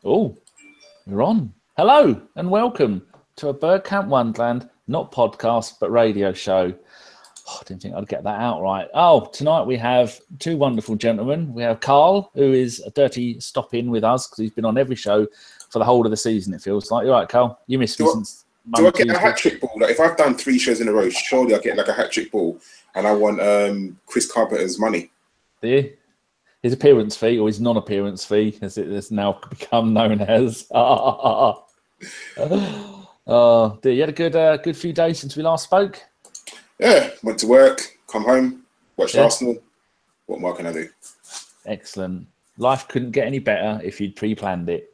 Oh, you're on. Hello and welcome to a Bergkamp-wonderland, not podcast, but radio show. Oh, I didn't think I'd get that out right. Oh, tonight we have two wonderful gentlemen. We have Karl, who is a dirty stop-in with us because he's been on every show for the whole of the season, it feels like. You're right, Karl. You missed me since Monday. Do I get a hat-trick ball? Like, if I've done 3 shows in a row, surely I get like a hat-trick ball and I want Chris Carpenter's money. Do you? His appearance fee, or his non-appearance fee, as it has now become known as. Oh, dear. You had a good few days since we last spoke? Yeah, went to work, come home, watched Arsenal. What more can I do? Excellent. Life couldn't get any better if you'd pre-planned it.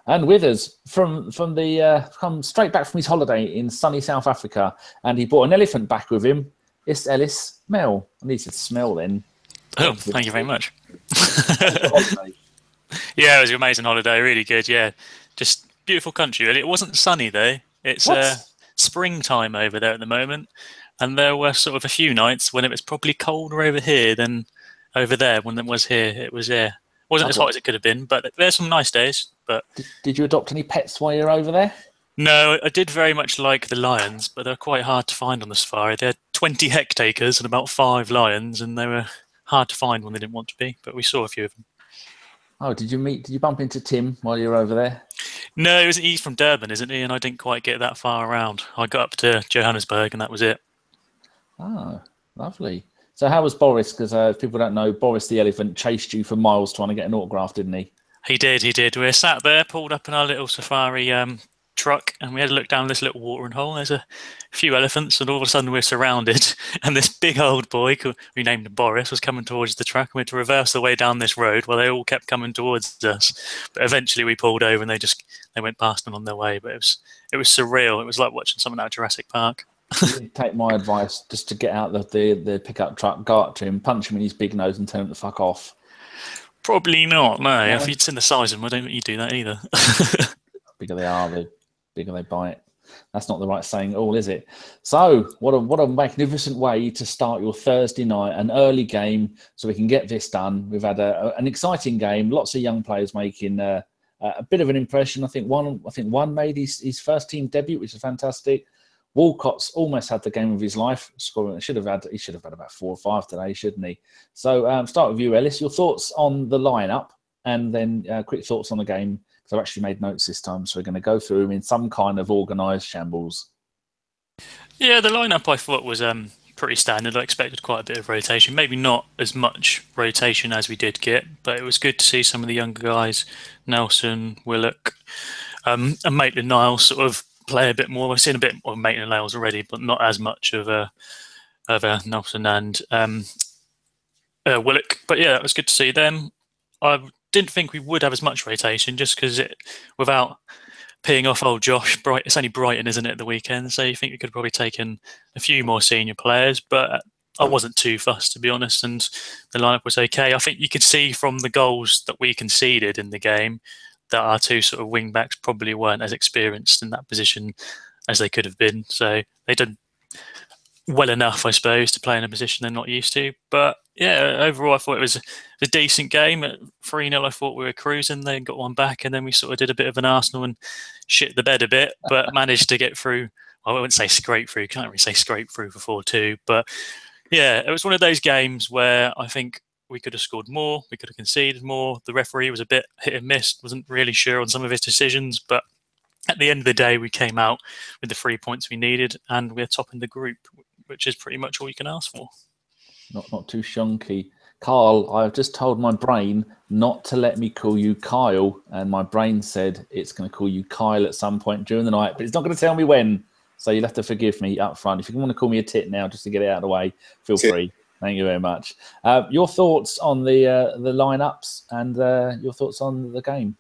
And with us come straight back from his holiday in sunny South Africa, and he brought an elephant back with him. It's Ellis. Smell. I need to smell then. Oh, thank you very much. Yeah, it was an amazing holiday. Really good. Yeah, just beautiful country. Really, it wasn't sunny though. It's springtime over there at the moment, and there were sort of a few nights when it was probably colder over here than over there when it was here. It was wasn't as hot as it could have been, but there's some nice days. But did you adopt any pets while you're over there? No, I did very much like the lions, but they're quite hard to find on the safari. They had 20 hectares and about 5 lions, and they were hard to find when they didn't want to be, but we saw a few of them. Oh, did you bump into Tim while you were over there? No, he's from Durban, isn't he? And I didn't quite get that far around. I got up to Johannesburg and that was it. Oh, lovely. So how was Boris? Because if people don't know, Boris the elephant chased you for miles trying to get an autograph, didn't he? He did. We were sat there, pulled up in our little safari truck, and we had to look down this little watering hole. There's a few elephants, and all of a sudden we're surrounded, and this big old boy, we named him Boris, was coming towards the truck, and we had to reverse the way down this road while they all kept coming towards us. But eventually we pulled over, and they went past them on their way. But it was surreal. It was like watching something out of Jurassic Park. Take my advice, just to get out the pickup truck, go up to him, punch him in his big nose, and turn him the fuck off. Probably not. No, if you'd seen the size of them, I don't think you'd do that either. Bigger they are, the bigger they bite. That's not the right saying at all, is it? So, what a magnificent way to start your Thursday night, an early game, so we can get this done. We've had an exciting game, lots of young players making a bit of an impression. I think one made his first team debut, which is fantastic. Walcott's almost had the game of his life, scoring. He should have had about 4 or 5 today, shouldn't he? So, start with you, Ellis. Your thoughts on the lineup, and then quick thoughts on the game. I've actually made notes this time, so we're going to go through them in some kind of organised shambles. Yeah, the lineup I thought was pretty standard. I expected quite a bit of rotation, maybe not as much rotation as we did get, but it was good to see some of the younger guys, Nelson, Willock, and Maitland-Niles sort of play a bit more. I've seen a bit of Maitland-Niles already, but not as much of a Nelson and Willock. But yeah, it was good to see them. I didn't think we would have as much rotation just because without peeing off old Josh, it's only Brighton, isn't it, the weekend? So you think we could have probably taken a few more senior players, but I wasn't too fussed, to be honest, and the lineup was okay. I think you could see from the goals that we conceded in the game that our 2 sort of wing backs probably weren't as experienced in that position as they could have been. So they did well enough, I suppose, to play in a position they're not used to. But yeah, overall, I thought it was a decent game. At 3-0, I thought we were cruising. They got one back, and then we sort of did a bit of an Arsenal and shit the bed a bit, but managed to get through. Well, I wouldn't say scrape through. Can't really say scrape through for 4-2. But yeah, it was one of those games where I think we could have scored more. We could have conceded more. The referee was a bit hit and miss. Wasn't really sure on some of his decisions, but at the end of the day, we came out with the 3 points we needed, and we're topping the group, which is pretty much all you can ask for. Not too shonky. Karl, I've just told my brain not to let me call you Kyle, and my brain said it's going to call you Kyle at some point during the night, but it's not going to tell me when. So you'll have to forgive me up front. If you want to call me a tit now, just to get it out of the way, feel free. Thank you very much. Your thoughts on the lineups and your thoughts on the game?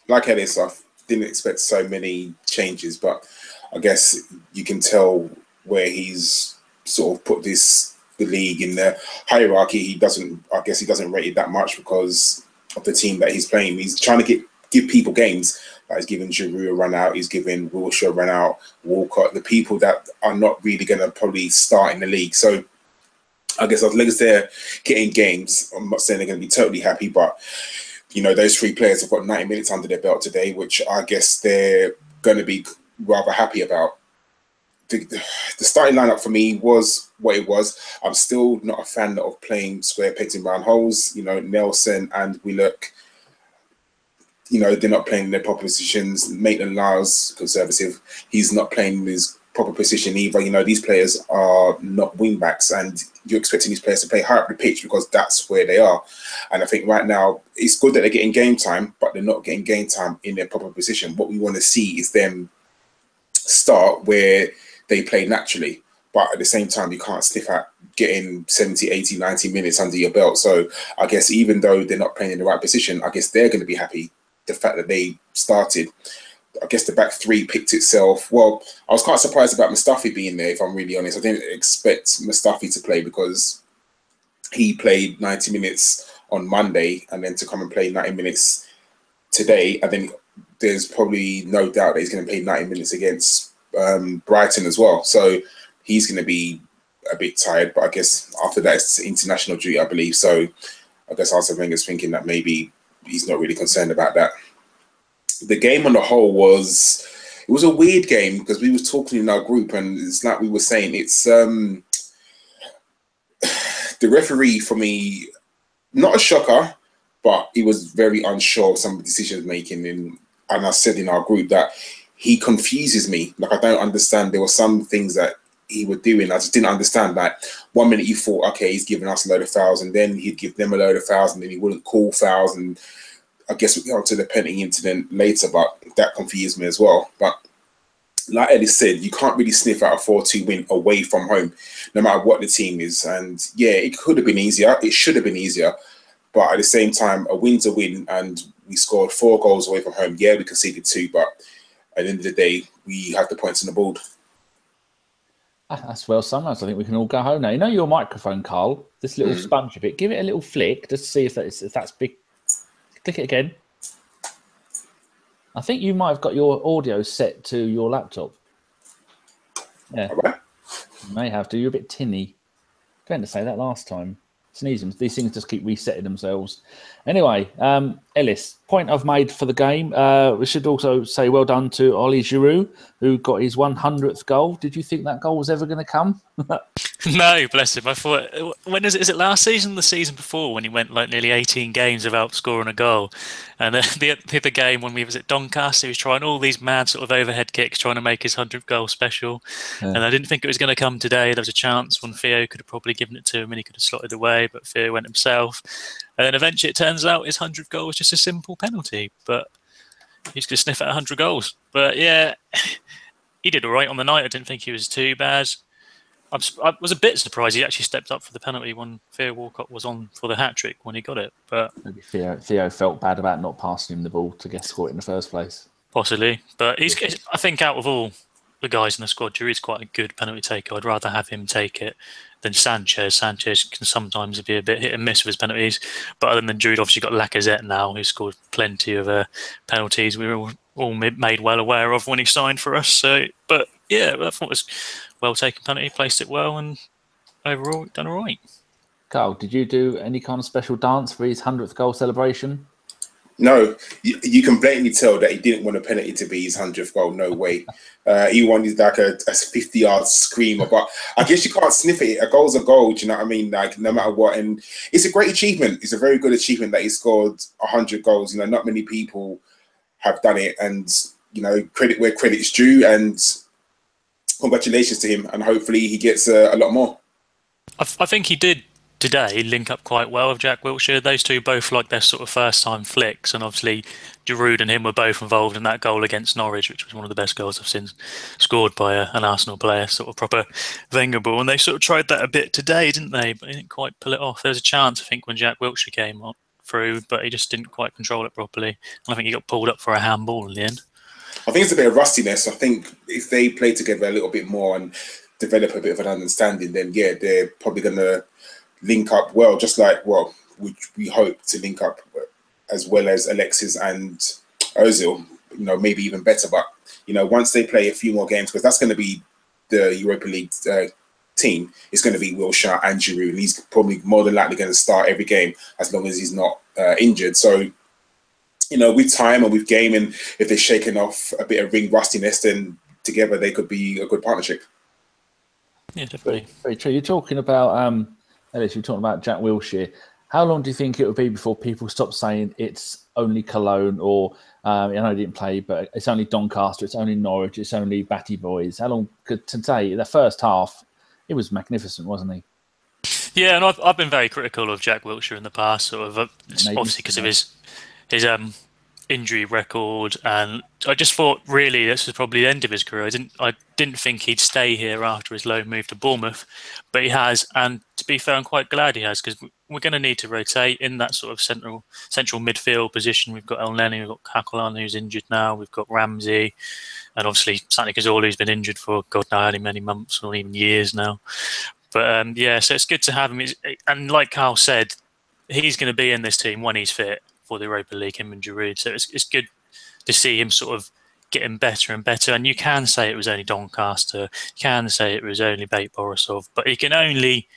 Like Ellis, I didn't expect so many changes, but I guess you can tell where he's sort of put the league in the hierarchy. He doesn't rate it that much because of the team that he's playing. He's trying to give people games. Like he's giving Giroud a run out. He's giving Wilshere a run out. Walcott, the people that are not really going to probably start in the league. So I guess as long as they're getting games, I'm not saying they're going to be totally happy, but you know, those three players have got 90 minutes under their belt today, which I guess they're going to be rather happy about. The starting lineup for me was what it was. I'm still not a fan of playing square pegs in round holes. You know, Nelson and Willock, you know, they're not playing in their proper positions. Maitland-Niles, conservative, he's not playing in his proper position either. You know, these players are not wing backs, and you're expecting these players to play high up the pitch because that's where they are. And I think right now it's good that they're getting game time, but they're not getting game time in their proper position. What we want to see is them start where they play naturally, but at the same time you can't sniff at getting 70, 80, 90 minutes under your belt. So I guess even though they're not playing in the right position, I guess they're going to be happy the fact that they started. I guess the back three picked itself. Well, I was quite surprised about Mustafi being there, if I'm really honest. I didn't expect Mustafi to play because he played 90 minutes on Monday and then to come and play 90 minutes today. And then there's probably no doubt that he's going to play 90 minutes against Brighton as well. So he's going to be a bit tired. But I guess after that, it's international duty, I believe. So I guess Arsene Wenger's thinking that maybe he's not really concerned about that. The game on the whole was a weird game because we was talking in our group and it's like we were saying, it's the referee for me, not a shocker, but he was very unsure of some decisions making and I said in our group that he confuses me. Like I don't understand. There were some things that he was doing. I just didn't understand that. 1 minute you thought, okay, he's giving us a load of fouls and then he'd give them a load of fouls and then he wouldn't call fouls, and I guess we'll get onto the penalty incident later, but that confused me as well. But like Ellis said, you can't really sniff out a 4-2 win away from home, no matter what the team is. And yeah, it could have been easier. It should have been easier. But at the same time, a win's a win, and we scored 4 goals away from home. Yeah, we conceded 2, but at the end of the day, we have the points on the board. That's well summarised. I think we can all go home now. You know your microphone, Karl, this little sponge of it, give it a little flick just to see if that's big. Click it again. I think you might have got your audio set to your laptop. Yeah. Right. You may have to. You're a bit tinny. Going to say that last time. Sneezing. These things just keep resetting themselves. Anyway, Ellis, point I've made for the game. We should also say well done to Oli Giroud, who got his 100th goal. Did you think that goal was ever going to come? No, bless him. I thought, when is it last season, the season before, when he went like nearly 18 games without scoring a goal? And the other game when we was at Doncaster, he was trying all these mad sort of overhead kicks, trying to make his 100th goal special. Yeah. And I didn't think it was going to come today. There was a chance when Theo could have probably given it to him and he could have slotted away, but Theo went himself. And then eventually it turns out his 100th goal was just a simple penalty, but he's going to sniff at 100 goals. But yeah, he did all right on the night. I didn't think he was too bad. I was a bit surprised he actually stepped up for the penalty when Theo Walcott was on for the hat-trick when he got it. But maybe Theo felt bad about not passing him the ball to get scored in the first place. Possibly. But I think out of all the guys in the squad, Giroud's quite a good penalty taker. I'd rather have him take it than Sanchez. Sanchez can sometimes be a bit hit and miss with his penalties. But other than Giroud, obviously got Lacazette now, who scored plenty of penalties we were all made well aware of when he signed for us. So, but yeah, I thought it was well taken penalty, placed it well, and overall done all right. Karl, did you do any kind of special dance for his 100th goal celebration? No, you can blatantly tell that he didn't want a penalty to be his 100th goal. No way. He wanted like a 50-yard screamer, but I guess you can't sniff it. A goal's a goal, do you know what I mean? Like no matter what, and it's a great achievement. It's a very good achievement that he scored 100 goals. You know, not many people have done it, and you know, credit where credit's due, and congratulations to him, and hopefully he gets a lot more. I think he did today link up quite well with Jack Wilshere. Those two both like their sort of first-time flicks, and obviously Giroud and him were both involved in that goal against Norwich, which was one of the best goals I've seen scored by an Arsenal player, sort of proper Wenger ball. And they sort of tried that a bit today, didn't they? But they didn't quite pull it off. There was a chance, I think, when Jack Wilshere came through, but he just didn't quite control it properly. And I think he got pulled up for a handball in the end. I think it's a bit of rustiness. I think if they play together a little bit more and develop a bit of an understanding, then yeah, they're probably going to link up well, just like, well, we hope to link up as well as Alexis and Ozil, you know, maybe even better. But, you know, once they play a few more games, because that's going to be the Europa League team, it's going to be Wilshere and Giroud. And he's probably more than likely going to start every game as long as he's not injured. So with time and with game, and if they're shaking off a bit of ring rustiness, then together they could be a good partnership. Yeah, definitely. Very, very true. You're talking about Ellis. You're talking about Jack Wilshere. How long do you think it would be before people stop saying it's only Cologne, or I know he didn't play, but it's only Doncaster, it's only Norwich, it's only Batty Boys? How long could today? The first half, it was magnificent, wasn't he? Yeah, and I've been very critical of Jack Wilshere in the past, sort of obviously because of his injury record, and I just thought really this was probably the end of his career. I didn't think he'd stay here after his loan move to Bournemouth, but he has, and to be fair, I'm quite glad he has, because we're going to need to rotate in that sort of central midfield position. We've got El Neni, we've got Kakolan, who's injured now, we've got Ramsey, and obviously Santi Cazorla, who's been injured for God knows how many months or even years now. But yeah, so it's good to have him. And like Karl said, he's going to be in this team when he's fit for the Europa League, him and Giroud. So it's good to see him sort of getting better and better. And you can say it was only Doncaster, you can say it was only BATE Borisov, but he can only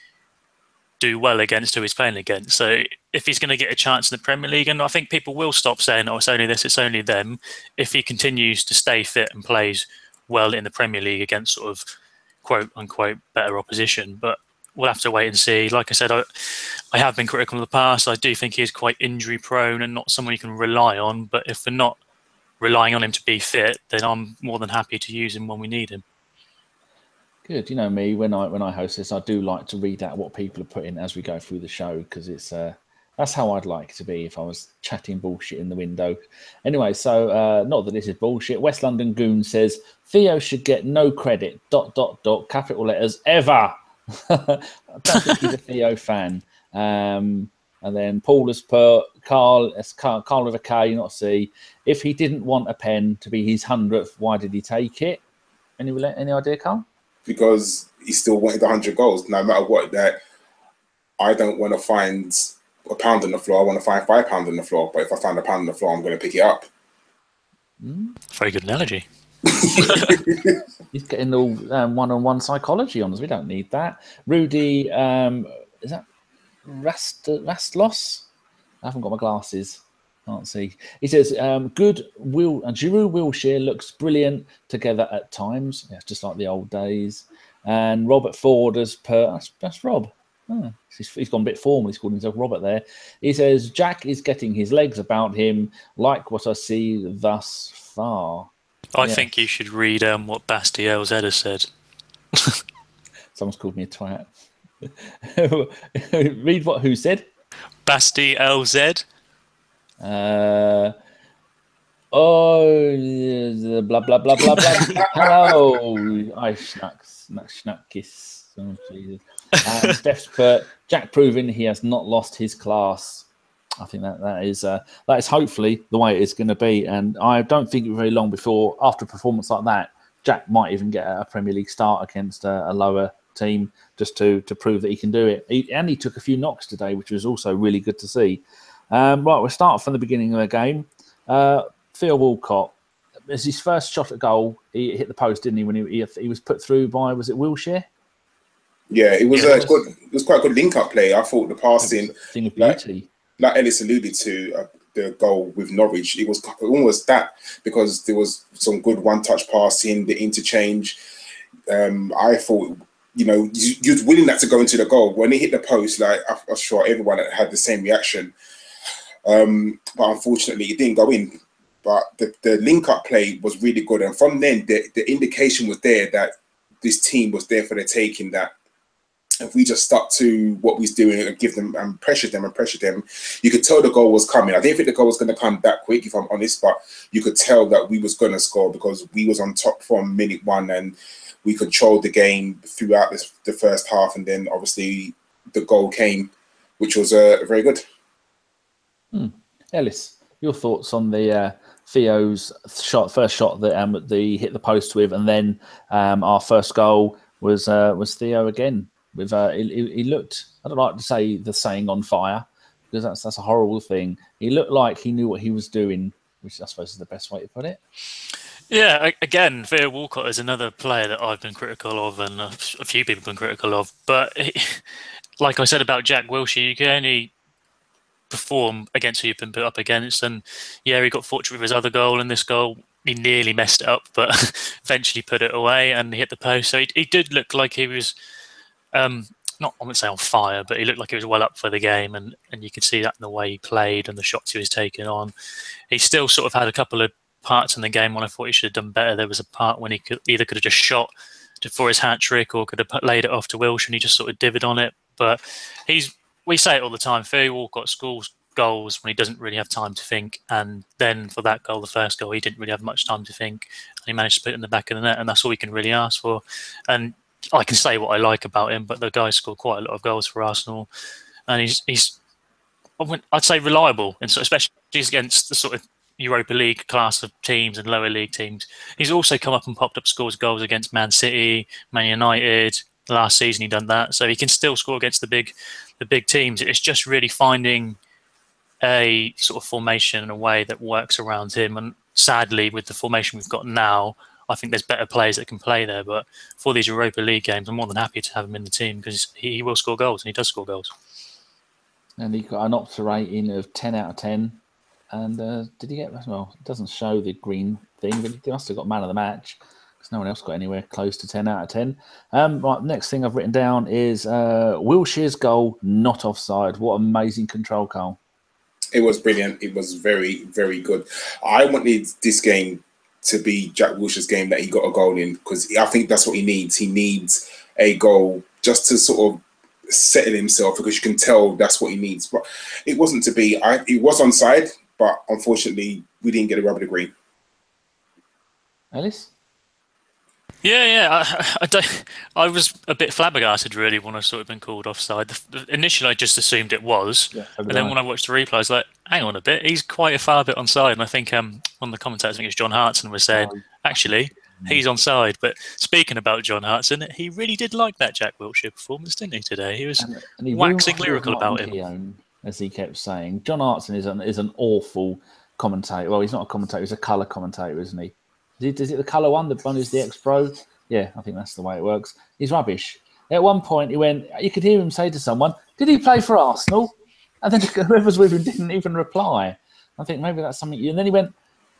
do well against who he's playing against. So if he's going to get a chance in the Premier League, and I think people will stop saying, oh, it's only this, it's only them, if he continues to stay fit and plays well in the Premier League against sort of quote unquote better opposition. But we'll have to wait and see. Like I said, I have been critical in the past. I do think he is quite injury prone and not someone you can rely on. But if we're not relying on him to be fit, then I'm more than happy to use him when we need him. Good. You know me, when I host this, I do like to read out what people are putting as we go through the show, because it's that's how I'd like to be if I was chatting bullshit in the window. Anyway, so not that this is bullshit. West London Goon says Theo should get no credit. ... Capital letters ever. I don't think he's a Theo fan. And then Paul has put Karl with a K, not C. If he didn't want a pen to be his 100th, why did he take it? Any idea, Karl? Because he still wanted 100 goals, no matter what. That I don't want to find a pound on the floor. I want to find £5 on the floor. But if I find a pound on the floor, I'm going to pick it up. Very good analogy. He's getting all one-on-one psychology on us. We don't need that. Rudy, is that Rastlos? I haven't got my glasses. Can't see. He says, Giroud Wilshere looks brilliant together at times. Yeah, just like the old days. And Robert Ford has put, that's Rob. Oh, he's gone a bit formal. He's called himself Robert there. He says, Jack is getting his legs about him, like what I see thus far. I think you should read what Basti LZ has said. Someone's called me a twat. Read what who said? Basti LZ. Blah blah blah blah blah. Hello, I schnack kiss. Oh, Jesus. Steph's put Jack proving he has not lost his class. I think that is hopefully the way it's going to be, and I don't think it will be very long before, after a performance like that, Jack might even get a Premier League start against a lower team, just to prove that he can do it. He took a few knocks today, which was also really good to see. Right, we'll start from the beginning of the game. Theo Walcott, as his first shot at goal, he hit the post, didn't he? When he was put through by, was it Wilshere? Yeah, it was good. It was quite a good link-up play. I thought the passing, thing of beauty. Like Ellis alluded to, the goal with Norwich, it was almost that, because there was some good one-touch passing, the interchange. I thought, you're willing that to go into the goal. When he hit the post, like I was sure everyone had the same reaction. But unfortunately, it didn't go in. But the link-up play was really good. And from then, the indication was there that this team was there for the taking, that if we just stuck to what we was doing and give them and pressured them, you could tell the goal was coming. I didn't think the goal was going to come that quick, if I'm honest, but you could tell that we was going to score, because we was on top from minute one and we controlled the game throughout the first half. And then obviously the goal came, which was very good. Ellis, your thoughts on the Theo's first shot that he hit the post with, and then our first goal was Theo again. With he looked, I don't like to say the saying on fire, because that's a horrible thing. He looked like he knew what he was doing, which I suppose is the best way to put it. Yeah, again, Theo Walcott is another player that I've been critical of, and a few people have been critical of. But like I said about Jack Wilshere, you can only perform against who you've been put up against. And yeah, he got fortunate with his other goal, and this goal he nearly messed it up, but eventually put it away and hit the post. So he did look like he was not, I wouldn't say on fire, but he looked like he was well up for the game, and you could see that in the way he played and the shots he was taking on. He still sort of had a couple of parts in the game when I thought he should have done better. There was a part when he could have just shot for his hat trick, or could have laid it off to Wilshere, and he just sort of divvied on it. But we say it all the time, Theo Walcott scores goals when he doesn't really have time to think, and then for that goal, the first goal, he didn't really have much time to think, and he managed to put it in the back of the net, and that's all we can really ask for. And I can say what I like about him, but the guy scored quite a lot of goals for Arsenal, and he's I'd say reliable, and so especially against the sort of Europa League class of teams and lower league teams. He's also come up and popped up scores goals against Man City, Man United. Last season he done that, so he can still score against the big teams. It's just really finding a sort of formation in a way that works around him. And sadly, with the formation we've got now, I think there's better players that can play there. But for these Europa League games, I'm more than happy to have him in the team because he will score goals, and he does score goals. And he got an Opta rating of 10 out of 10. And did he get, well, it doesn't show the green thing, but he must have got man of the match because no one else got anywhere close to 10 out of 10. Right, next thing I've written down is Wilshere's goal, not offside. What amazing control, Karl. It was brilliant. It was very, very good. I wanted this game to be Jack Wilshere's game that he got a goal in, because I think that's what he needs. He needs a goal just to sort of settle himself, because you can tell that's what he needs. But it wasn't to be. It was onside, but unfortunately we didn't get a rub of the green. Ellis? Yeah. I was a bit flabbergasted really when I saw it been called offside. Initially, I just assumed it was, and then when I watched the replay, I was like, "Hang on a bit, he's quite a far bit onside." And I think one of the commentators, I think it was John Hartson, was saying, "Actually, he's onside." But speaking about John Hartson, he really did like that Jack Wilshere performance, didn't he? Today, he was waxing lyrical about him, as he kept saying. John Hartson is an awful commentator. Well, he's not a commentator; he's a colour commentator, isn't he? Is it the colour one? The one who's the ex-pro? Yeah, I think that's the way it works. He's rubbish. At one point, he went. You could hear him say to someone, "Did he play for Arsenal?" And then whoever's with him didn't even reply. I think maybe that's something. And then he went,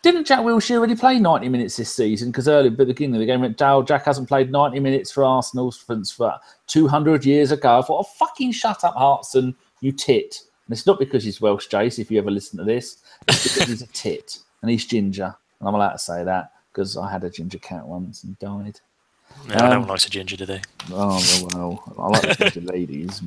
"Didn't Jack Wilshere really play 90 minutes this season?" Because earlier at the beginning of the game, went, Jack hasn't played 90 minutes for Arsenal since 200 years ago. I thought, "Oh, fucking shut up, Hartson, you tit." And it's not because he's Welsh, Jace, if you ever listen to this. It's because he's a tit and he's ginger. And I'm allowed to say that because I had a ginger cat once and died. Yeah, no one likes a ginger, do they? Oh, well, I like the ginger ladies.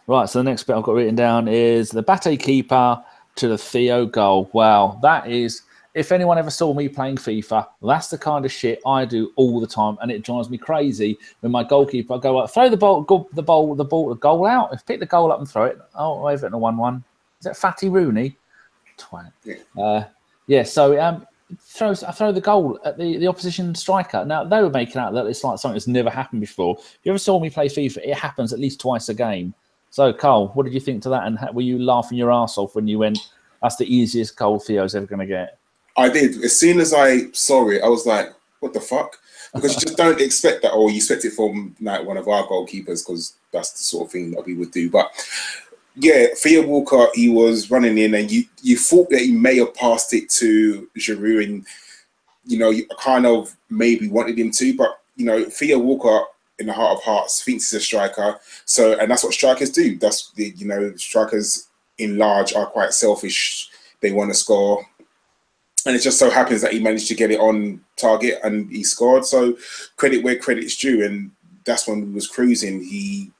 Right, so the next bit I've got written down is the BATE keeper to the Theo goal. Wow, that is, if anyone ever saw me playing FIFA, that's the kind of shit I do all the time, and it drives me crazy when my goalkeeper, I go up, throw the goal out, pick the goal up and throw it. Oh, Everton are 1-1. Is that Fatty Rooney? Twat. So I throw the goal at the opposition striker. Now, they were making out that it's like something that's never happened before. If you ever saw me play FIFA, it happens at least twice a game. So, Karl, what did you think to that? And were you laughing your arse off when you went, that's the easiest goal Theo's ever going to get? I did. As soon as I saw it, I was like, what the fuck? Because you just don't expect that, or you expect it from like one of our goalkeepers, because that's the sort of thing that we would do. But yeah, Theo Walcott, he was running in, and you thought that he may have passed it to Giroud, and you kind of maybe wanted him to, but Theo Walcott, in the heart of hearts, thinks he's a striker. So, and that's what strikers do. That's strikers in large are quite selfish. They want to score. And it just so happens that he managed to get it on target and he scored. So credit where credit's due. And that's when we was cruising. He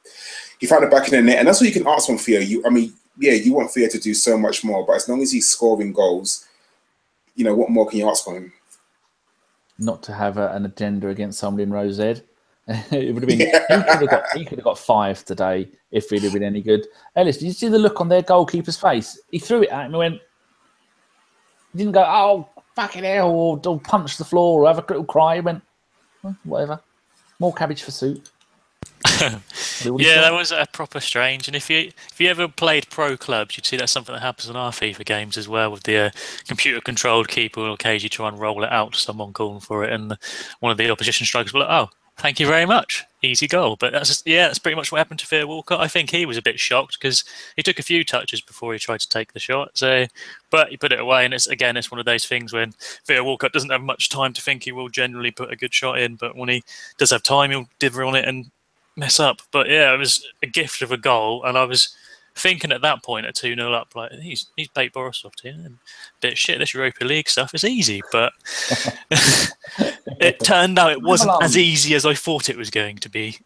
found it back in the net. And that's what you can ask from Theo. You want Theo to do so much more. But as long as he's scoring goals, what more can you ask from him? Not to have an agenda against somebody in Rose Ed. It would have been. He could have got 5 today if he'd have been any good. Ellis, did you see the look on their goalkeeper's face? He threw it at him and went. He didn't go, "Oh, fucking hell," or punch the floor or have a little cry. He went, well, whatever. More cabbage for soup. Yeah, that was proper strange. And if you ever played pro clubs, you'd see that's something that happens in our FIFA games as well, with the computer-controlled keeper will occasionally try and roll it out to someone calling for it, and one of the opposition strikers will be like, "Oh, Thank you very much. Easy goal. But that's pretty much what happened to Theo Walcott. I think he was a bit shocked because he took a few touches before he tried to take the shot. But he put it away, and it's one of those things when Theo Walcott doesn't have much time to think. He will generally put a good shot in, but when he does have time, he'll dither on it and mess up. But yeah, it was a gift of a goal, and I was thinking at that point at 2-0 up, like he's BATE Borisov here, and bit shit. This Europa League stuff is easy, but it turned out it wasn't as easy as I thought it was going to be.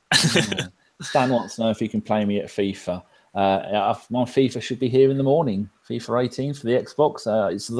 Stan wants to know if he can play me at FIFA. My FIFA should be here in the morning. FIFA 18 for the Xbox. It's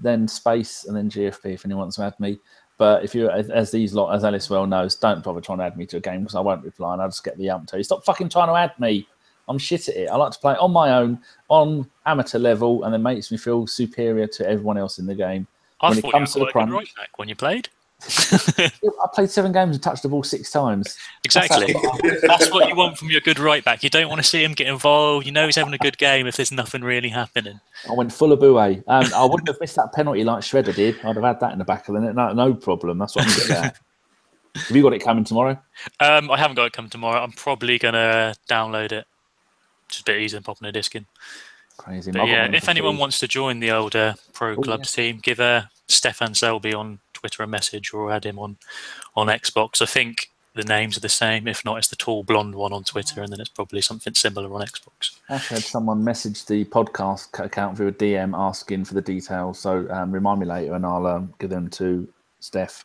then space and then GFP if anyone wants to add me. But if you, as Ellis well knows, don't bother trying to add me to a game because I won't reply and I'll just get the to you. Stop fucking trying to add me. I'm shit at it. I like to play on my own, on amateur level, and it makes me feel superior to everyone else in the game. I thought you were quite right back when you played. I played 7 games and touched the ball 6 times. Exactly. That's what you want from your good right back. You don't want to see him get involved. You know he's having a good game if there's nothing really happening. I went full of bouet. I wouldn't have missed that penalty like Shredder did. I'd have had that in the back of the net. No problem. That's what I'm getting at. Have you got it coming tomorrow? I haven't got it coming tomorrow. I'm probably going to download it. Just a bit easier than popping a disc in. Crazy. But yeah, if anyone wants to join the old Pro Club team, give Stefan Selby on Twitter a message or add him on Xbox. I think the names are the same. If not, it's the tall blonde one on Twitter, and then it's probably something similar on Xbox. I actually had someone message the podcast account through a DM asking for the details. So remind me later, and I'll give them to Steph.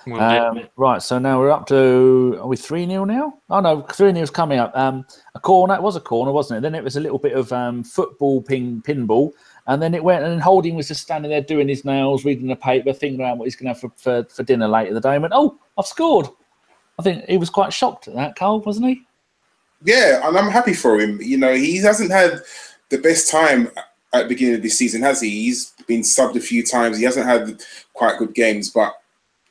Right, so now we're up to, are we 3-0 now? Oh no, 3-0's coming up. A corner, it was a corner, wasn't it? Then it was a little bit of football pinball, and then it went, and Holding was just standing there doing his nails, reading the paper, thinking about what he's going to have for dinner later in the day, and went, oh, I've scored. I think he was quite shocked at that, Karl, wasn't he? Yeah, and I'm happy for him. You know, he hasn't had the best time at the beginning of this season, has he? He's been subbed a few times. He hasn't had quite good games, but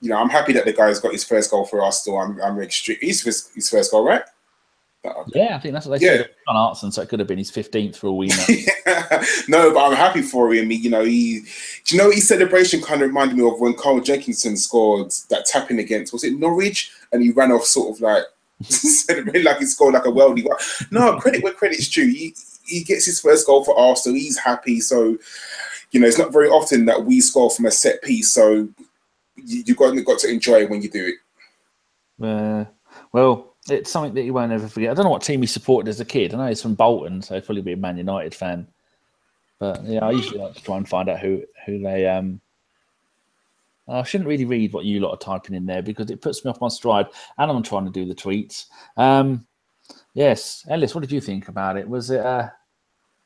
you know, I'm happy that the guy's got his first goal for Arsenal. I'm extremely his first goal, right? Yeah, I think that's what they said on Arsenal, so it could have been his 15th for all we know. No, but I'm happy for him. You know, his celebration kind of reminded me of when Carl Jenkinson scored that tapping against, was it Norwich? And he ran off sort of like celebrating like he scored like a worldie. No, credit where credit's due. He gets his first goal for Arsenal. He's happy. So, you know, it's not very often that we score from a set piece. So you've got to enjoy it when you do it. Well, it's something that you won't ever forget. I don't know what team he supported as a kid. I know he's from Bolton, so he'll probably be a Man United fan. But yeah, I usually like to try and find out who they. I shouldn't really read what you lot are typing in there because it puts me off my stride, and I'm trying to do the tweets. Yes, Ellis, what did you think about it? Was it?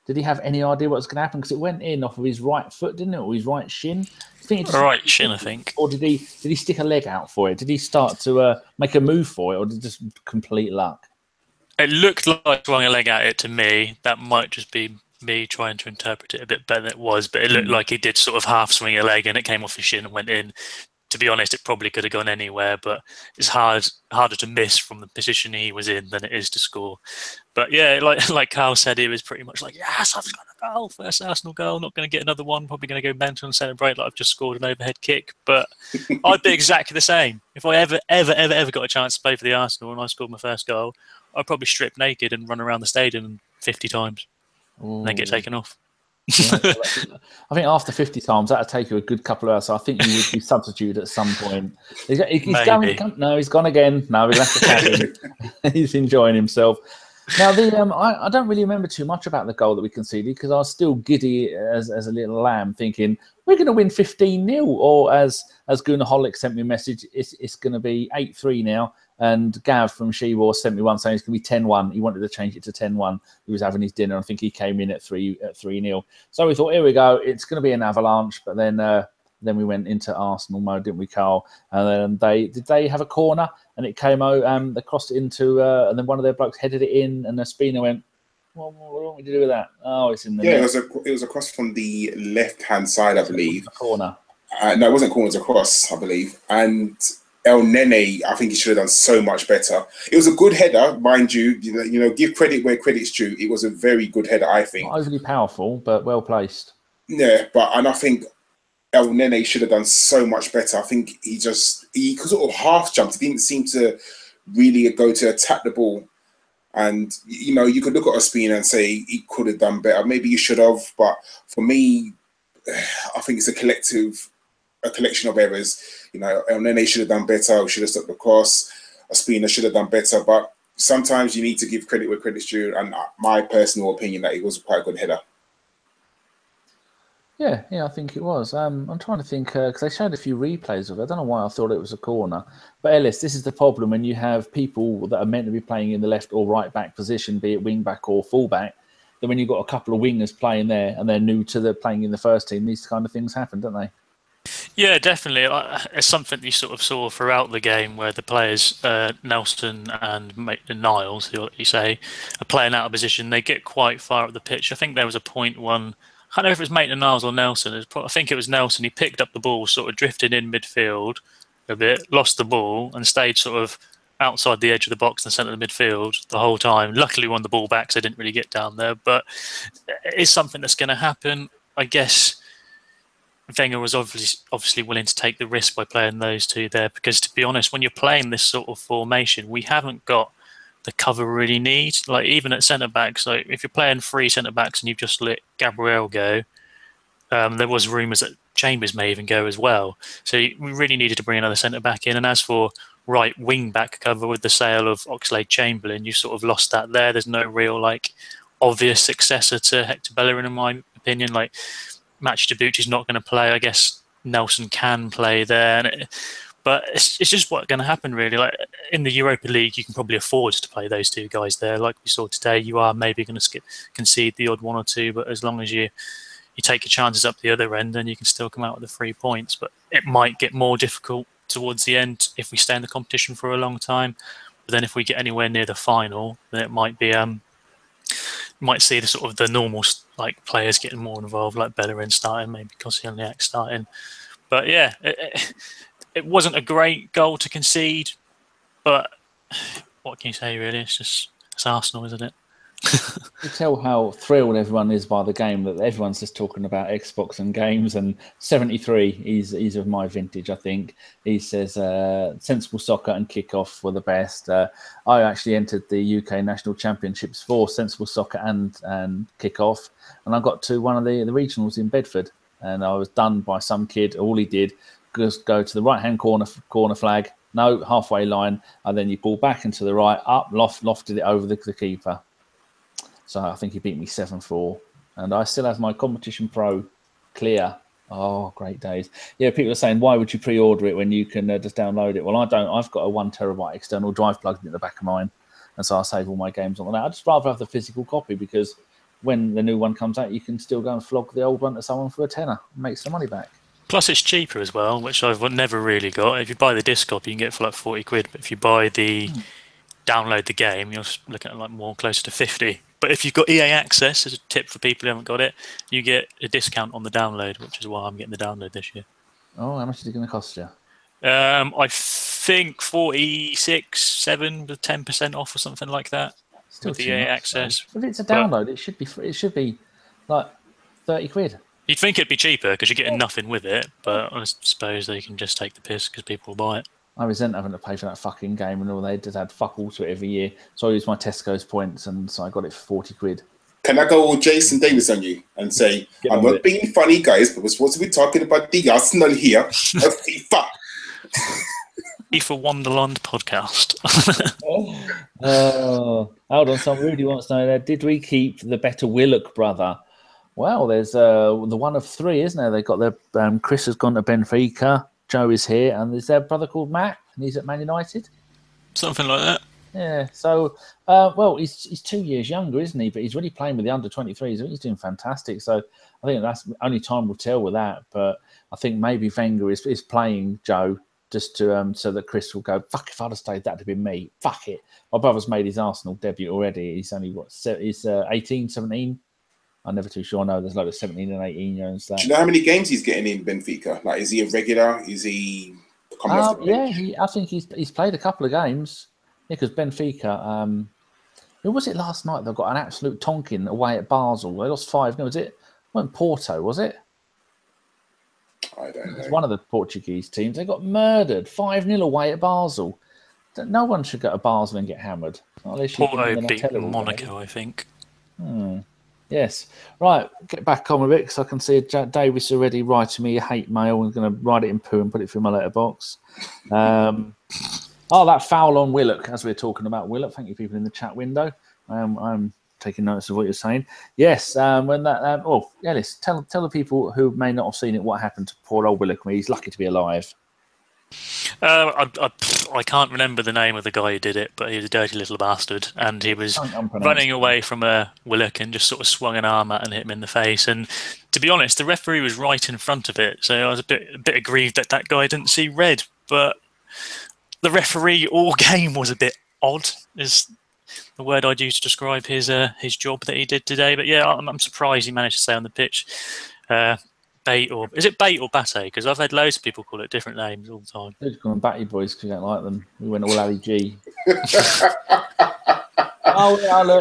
Did he have any idea what was going to happen? Because it went in off of his right foot, didn't it, or his right shin? Right shin, I think. Or did he stick a leg out for it? Did he start to make a move for it, or did it just complete luck? It looked like throwing a leg at it to me. That might just be me trying to interpret it a bit better than it was, but it looked like he did sort of half swing a leg and it came off his shin and went in. To be honest, it probably could have gone anywhere, but it's harder to miss from the position he was in than it is to score. But yeah, like Karl said, he was pretty much like, yes, I've got a goal, first Arsenal goal, not going to get another one, probably going to go mental and celebrate like I've just scored an overhead kick. But I'd be exactly the same. If I ever got a chance to play for the Arsenal and I scored my first goal, I'd probably strip naked and run around the stadium 50 times and then get taken off. Yeah, I think after 50 times, that'll take you a good couple of hours. So I think you would be substituted at some point. He's going. No, he's gone again. No, we'll have to catch him. He's enjoying himself. Now, I don't really remember too much about the goal that we conceded because I was still giddy as a little lamb, thinking we're going to win 15-0, or as Goonaholic sent me a message, it's going to be 8-3 now. And Gav from She-War sent me one saying it's going to be 10-1. He wanted to change it to 10-1. He was having his dinner. I think he came in at 3-0. So we thought, here we go. It's going to be an avalanche. But then we went into Arsenal mode, didn't we, Karl? And then they have a corner, and it came out. They crossed it into, and then one of their blokes headed it in, and the spinner went, what want we to do with that? Oh, it's in the net. It was across from the left-hand side, I believe. Corner. No, it wasn't corner. It was across, I believe. And El Nene, I think he should have done so much better. It was a good header, mind you. You know, give credit where credit's due. It was a very good header, I think. Not overly powerful, but well placed. Yeah, and I think El Nene should have done so much better. I think he sort of half jumped. He didn't seem to really go to attack the ball. And, you know, you could look at Ospina and say he could have done better. Maybe he should have. But for me, I think it's a collection of errors. You know, El Nene should have done better. Should have stuck the cross. Ospina should have done better. But sometimes you need to give credit where credit's due. And my personal opinion that he was quite a good header. Yeah, I think it was. I'm trying to think because they showed a few replays of it. I don't know why I thought it was a corner. But Ellis, this is the problem when you have people that are meant to be playing in the left or right back position, be it wing back or full back. Then when you've got a couple of wingers playing there and they're new to the playing in the first team, these kind of things happen, don't they? Yeah, definitely. It's something you sort of saw throughout the game where the players, Nelson and Niles, who you say, are playing out of position. They get quite far up the pitch. I think there was a point one. I don't know if it was Maitland-Niles or Nelson. I think it was Nelson. He picked up the ball, sort of drifted in midfield a bit, lost the ball, and stayed sort of outside the edge of the box in the centre of the midfield the whole time. Luckily, won the ball back, so they didn't really get down there. But it is something that's going to happen. I guess Wenger was obviously willing to take the risk by playing those two there because, to be honest, when you're playing this sort of formation, we haven't got the cover we really need. Like even at centre backs, like if you're playing 3 centre backs and you've just let Gabriel go, there was rumours that Chambers may even go as well. So we really needed to bring another centre back in. And as for right wing back cover with the sale of Oxlade-Chamberlain, you sort of lost that there. There's no real like obvious successor to Hector Bellerin in my opinion. Like Machi Debuchy's not going to play. I guess Nelson can play there. But it's just what's going to happen, really. Like in the Europa League, you can probably afford to play those two guys there. Like we saw today, you are maybe going to concede the odd 1 or 2, but as long as you take your chances up the other end, then you can still come out with the 3 points. But it might get more difficult towards the end if we stay in the competition for a long time. But then if we get anywhere near the final, then it might be might see the sort of the normal like players getting more involved, like Bellerin starting, maybe Koscielniak starting. But yeah. It wasn't a great goal to concede, but what can you say, really? It's Arsenal, isn't it? You tell how thrilled everyone is by the game, that everyone's just talking about Xbox and games. And 73, he's of my vintage, I think. He says sensible soccer and kickoff were the best. I actually entered the UK National Championships for sensible soccer and kickoff, and I got to one of the regionals in Bedford, and I was done by some kid. All he did just go to the right-hand corner flag, no, halfway line, and then you pull back into the right, up, lofted it over the keeper. So I think he beat me 7-4. And I still have my Competition Pro clear. Oh, great days. Yeah, people are saying, why would you pre-order it when you can just download it? Well, I don't. I've got a 1 terabyte external drive plugged in the back of mine. And so I save all my games on that. I'd just rather have the physical copy because when the new one comes out, you can still go and flog the old one to someone for a tenner and make some money back. Plus, it's cheaper as well, which I've never really got. If you buy the disc copy, you can get it for like 40 quid. But if you buy the download the game, you're looking at like more closer to 50. But if you've got EA Access, as a tip for people who haven't got it, you get a discount on the download, which is why I'm getting the download this year. Oh, how much is it going to cost you? I think 46.7 with 10% off or something like that. Still with the EA Access. If it's a download, it should be free. It should be like 30 quid. You'd think it'd be cheaper because you're getting nothing with it, but I suppose they can just take the piss because people will buy it. I resent having to pay for that fucking game and all. They just had fuck all to it every year. So I used my Tesco's points and so I got it for 40 quid. Can I go all Jason Davis on you and say, I'm not being funny, guys, but we're supposed to be talking about the Arsenal here of FIFA. FIFA Wonderland podcast. Hold on, someone really wants to know that. Did we keep the better Willock brother? Well, there's the one of 3, isn't there? They got their Chris has gone to Benfica, Joe is here, and there's their brother called Matt, and he's at Man United. Something like that. Yeah. So, well, he's 2 years younger, isn't he? But he's really playing with the under-23s. He's doing fantastic. So I think that's only time will tell with that. But I think maybe Wenger is playing Joe just to so that Chris will go, fuck, if I'd have stayed, that'd have been me. Fuck it. My brother's made his Arsenal debut already. He's only, he's 18, 17? I'm never too sure. No, there's a lot of 17 and 18 year olds. Do you know how many games he's getting in Benfica? Like, is he a regular? Is he coming off the bench? Yeah, I think he's played a couple of games. Yeah, because Benfica, who was it last night? They got an absolute tonking away at Basel. They lost 5-0. Was it? It wasn't Porto, was it? I I don't It's know. one of the Portuguese teams. They got murdered 5-0 away at Basel. No one should go to Basel and get hammered. Unless you've been on Porto the beat Nutella all day. Monaco, I think. Yes. Right, get back on with it because I can see Jack Davis already writing me a hate mail. I'm going to write it in poo and put it through my letterbox. That foul on Willock, as we we're talking about Willock. Thank you, people in the chat window. I'm taking notice of what you're saying. Yes, when that. Ellis, tell the people who may not have seen it what happened to poor old Willock. He's lucky to be alive. I can't remember the name of the guy who did it, but he was a dirty little bastard, and he was running away from a Willock and just sort of swung an arm at and hit him in the face. And to be honest, the referee was right in front of it, so I was a bit aggrieved that guy didn't see red. But the referee all game was a bit odd, is the word I'd use to describe his job that he did today. But yeah, I'm surprised he managed to stay on the pitch. BATE or is it BATE or BATE? Because I've had loads of people call it different names all the time. They're just calling Batty boys because you don't like them. We went all Ali G. Look,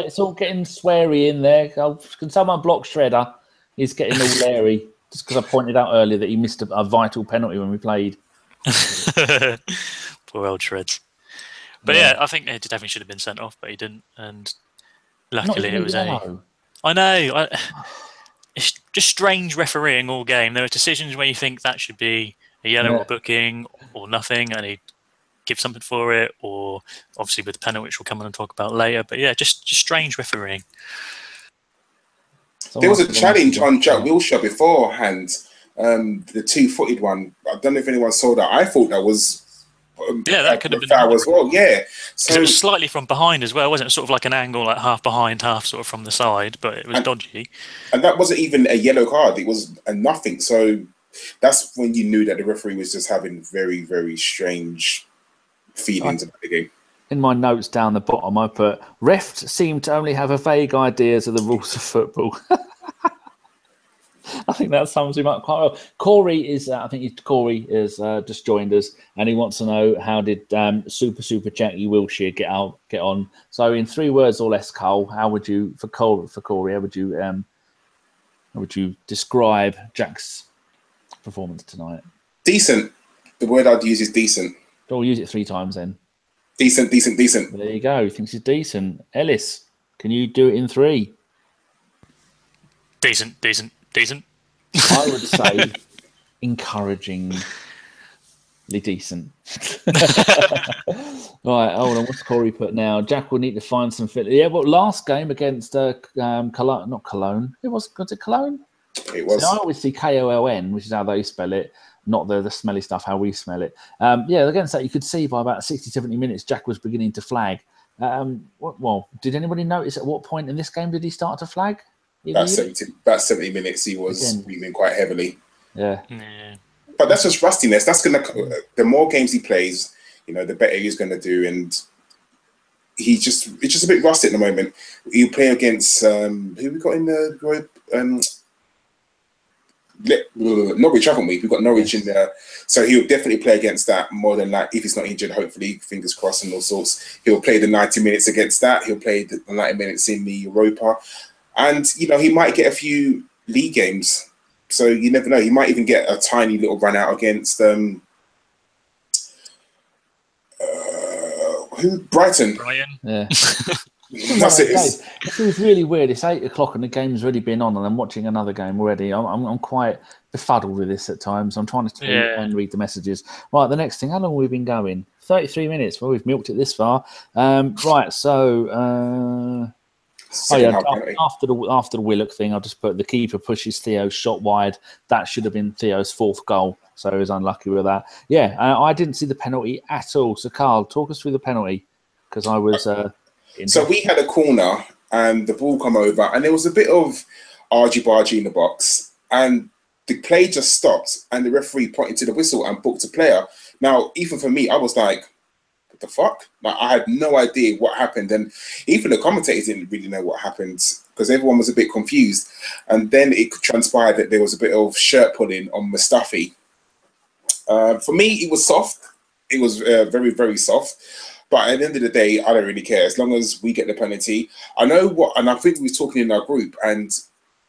it's all getting sweary in there. Can someone block Shredder? He's getting all Larry just because I pointed out earlier that he missed a vital penalty when we played. Poor old Shreds. But yeah, I think he definitely should have been sent off, but he didn't. And luckily it was I know. It's just strange refereeing all game. There are decisions where you think that should be a yellow or booking or nothing, and he gives something for it, or obviously with the penalty, which we'll come on and talk about later. But yeah, just strange refereeing. There was a challenge on Jack Wilshere beforehand, the two-footed one. I don't know if anyone saw that. I thought that was that could have been foul as well. Yeah, so it was slightly from behind as well, wasn't it? Sort of like an angle, like half behind, half sort of from the side, but it was dodgy. And that wasn't even a yellow card; it was a nothing. So that's when you knew that the referee was just having very, very strange feelings about the game. In my notes down the bottom, I put refs seem to only have a vague ideas of the rules of football. I think that sums him up quite well. Corey is, Corey is just joined us, and he wants to know how did Super Jackie Wilshere get on. So in 3 words or less, Karl, how would you Corey? How would you describe Jack's performance tonight? Decent. The word I'd use is decent. I'll use it 3 times then. Decent. There you go. He thinks he's decent. Ellis, can you do it in 3? Decent. I would say encouragingly decent. Right, hold on. What's Corey put now? Jack will need to find some fit. Yeah, well, last game against Cologne, not Cologne. Was it Cologne? It was. So I always see KOLN, which is how they spell it, not the smelly stuff, how we smell it. Against that, you could see by about 60, 70 minutes, Jack was beginning to flag. Did anybody notice at what point in this game did he start to flag? About 70 minutes, he was moving quite heavily. Yeah. But that's just rustiness. That's the more games he plays, the better he's gonna do. And it's just a bit rusty at the moment. He'll play against who we got in the group? Norwich, haven't we? We've got Norwich in there, so he'll definitely play against that more than that. If he's not injured, hopefully, fingers crossed and all sorts. He'll play the 90 minutes against that. He'll play the 90 minutes in the Europa. And, he might get a few league games. So you never know. He might even get a tiny little run out against Brighton. Yeah. That's it. It feels really weird. It's 8 o'clock and the game's already been on and I'm watching another game already. I'm quite befuddled with this at times. I'm trying to and read the messages. Right, the next thing. How long have we been going? 33 minutes. Well, we've milked it this far. Right, so... after the Willock thing, I'll just put the keeper pushes Theo's shot wide. That should have been Theo's 4th goal, so he was unlucky with that. Yeah, I didn't see the penalty at all. So, Karl, talk us through the penalty because I was. So we had a corner and the ball come over, and there was a bit of argy-bargy in the box, and the play just stopped, and the referee pointed to the whistle and booked a player. Now, even for me, I was like, what the fuck? Like, I had no idea what happened, and even the commentators didn't really know what happened because everyone was a bit confused. And then it transpired that there was a bit of shirt pulling on Mustafi. For me, it was soft. It was very, very soft. But at the end of the day, I don't really care as long as we get the penalty. I know what, and I think we were talking in our group, and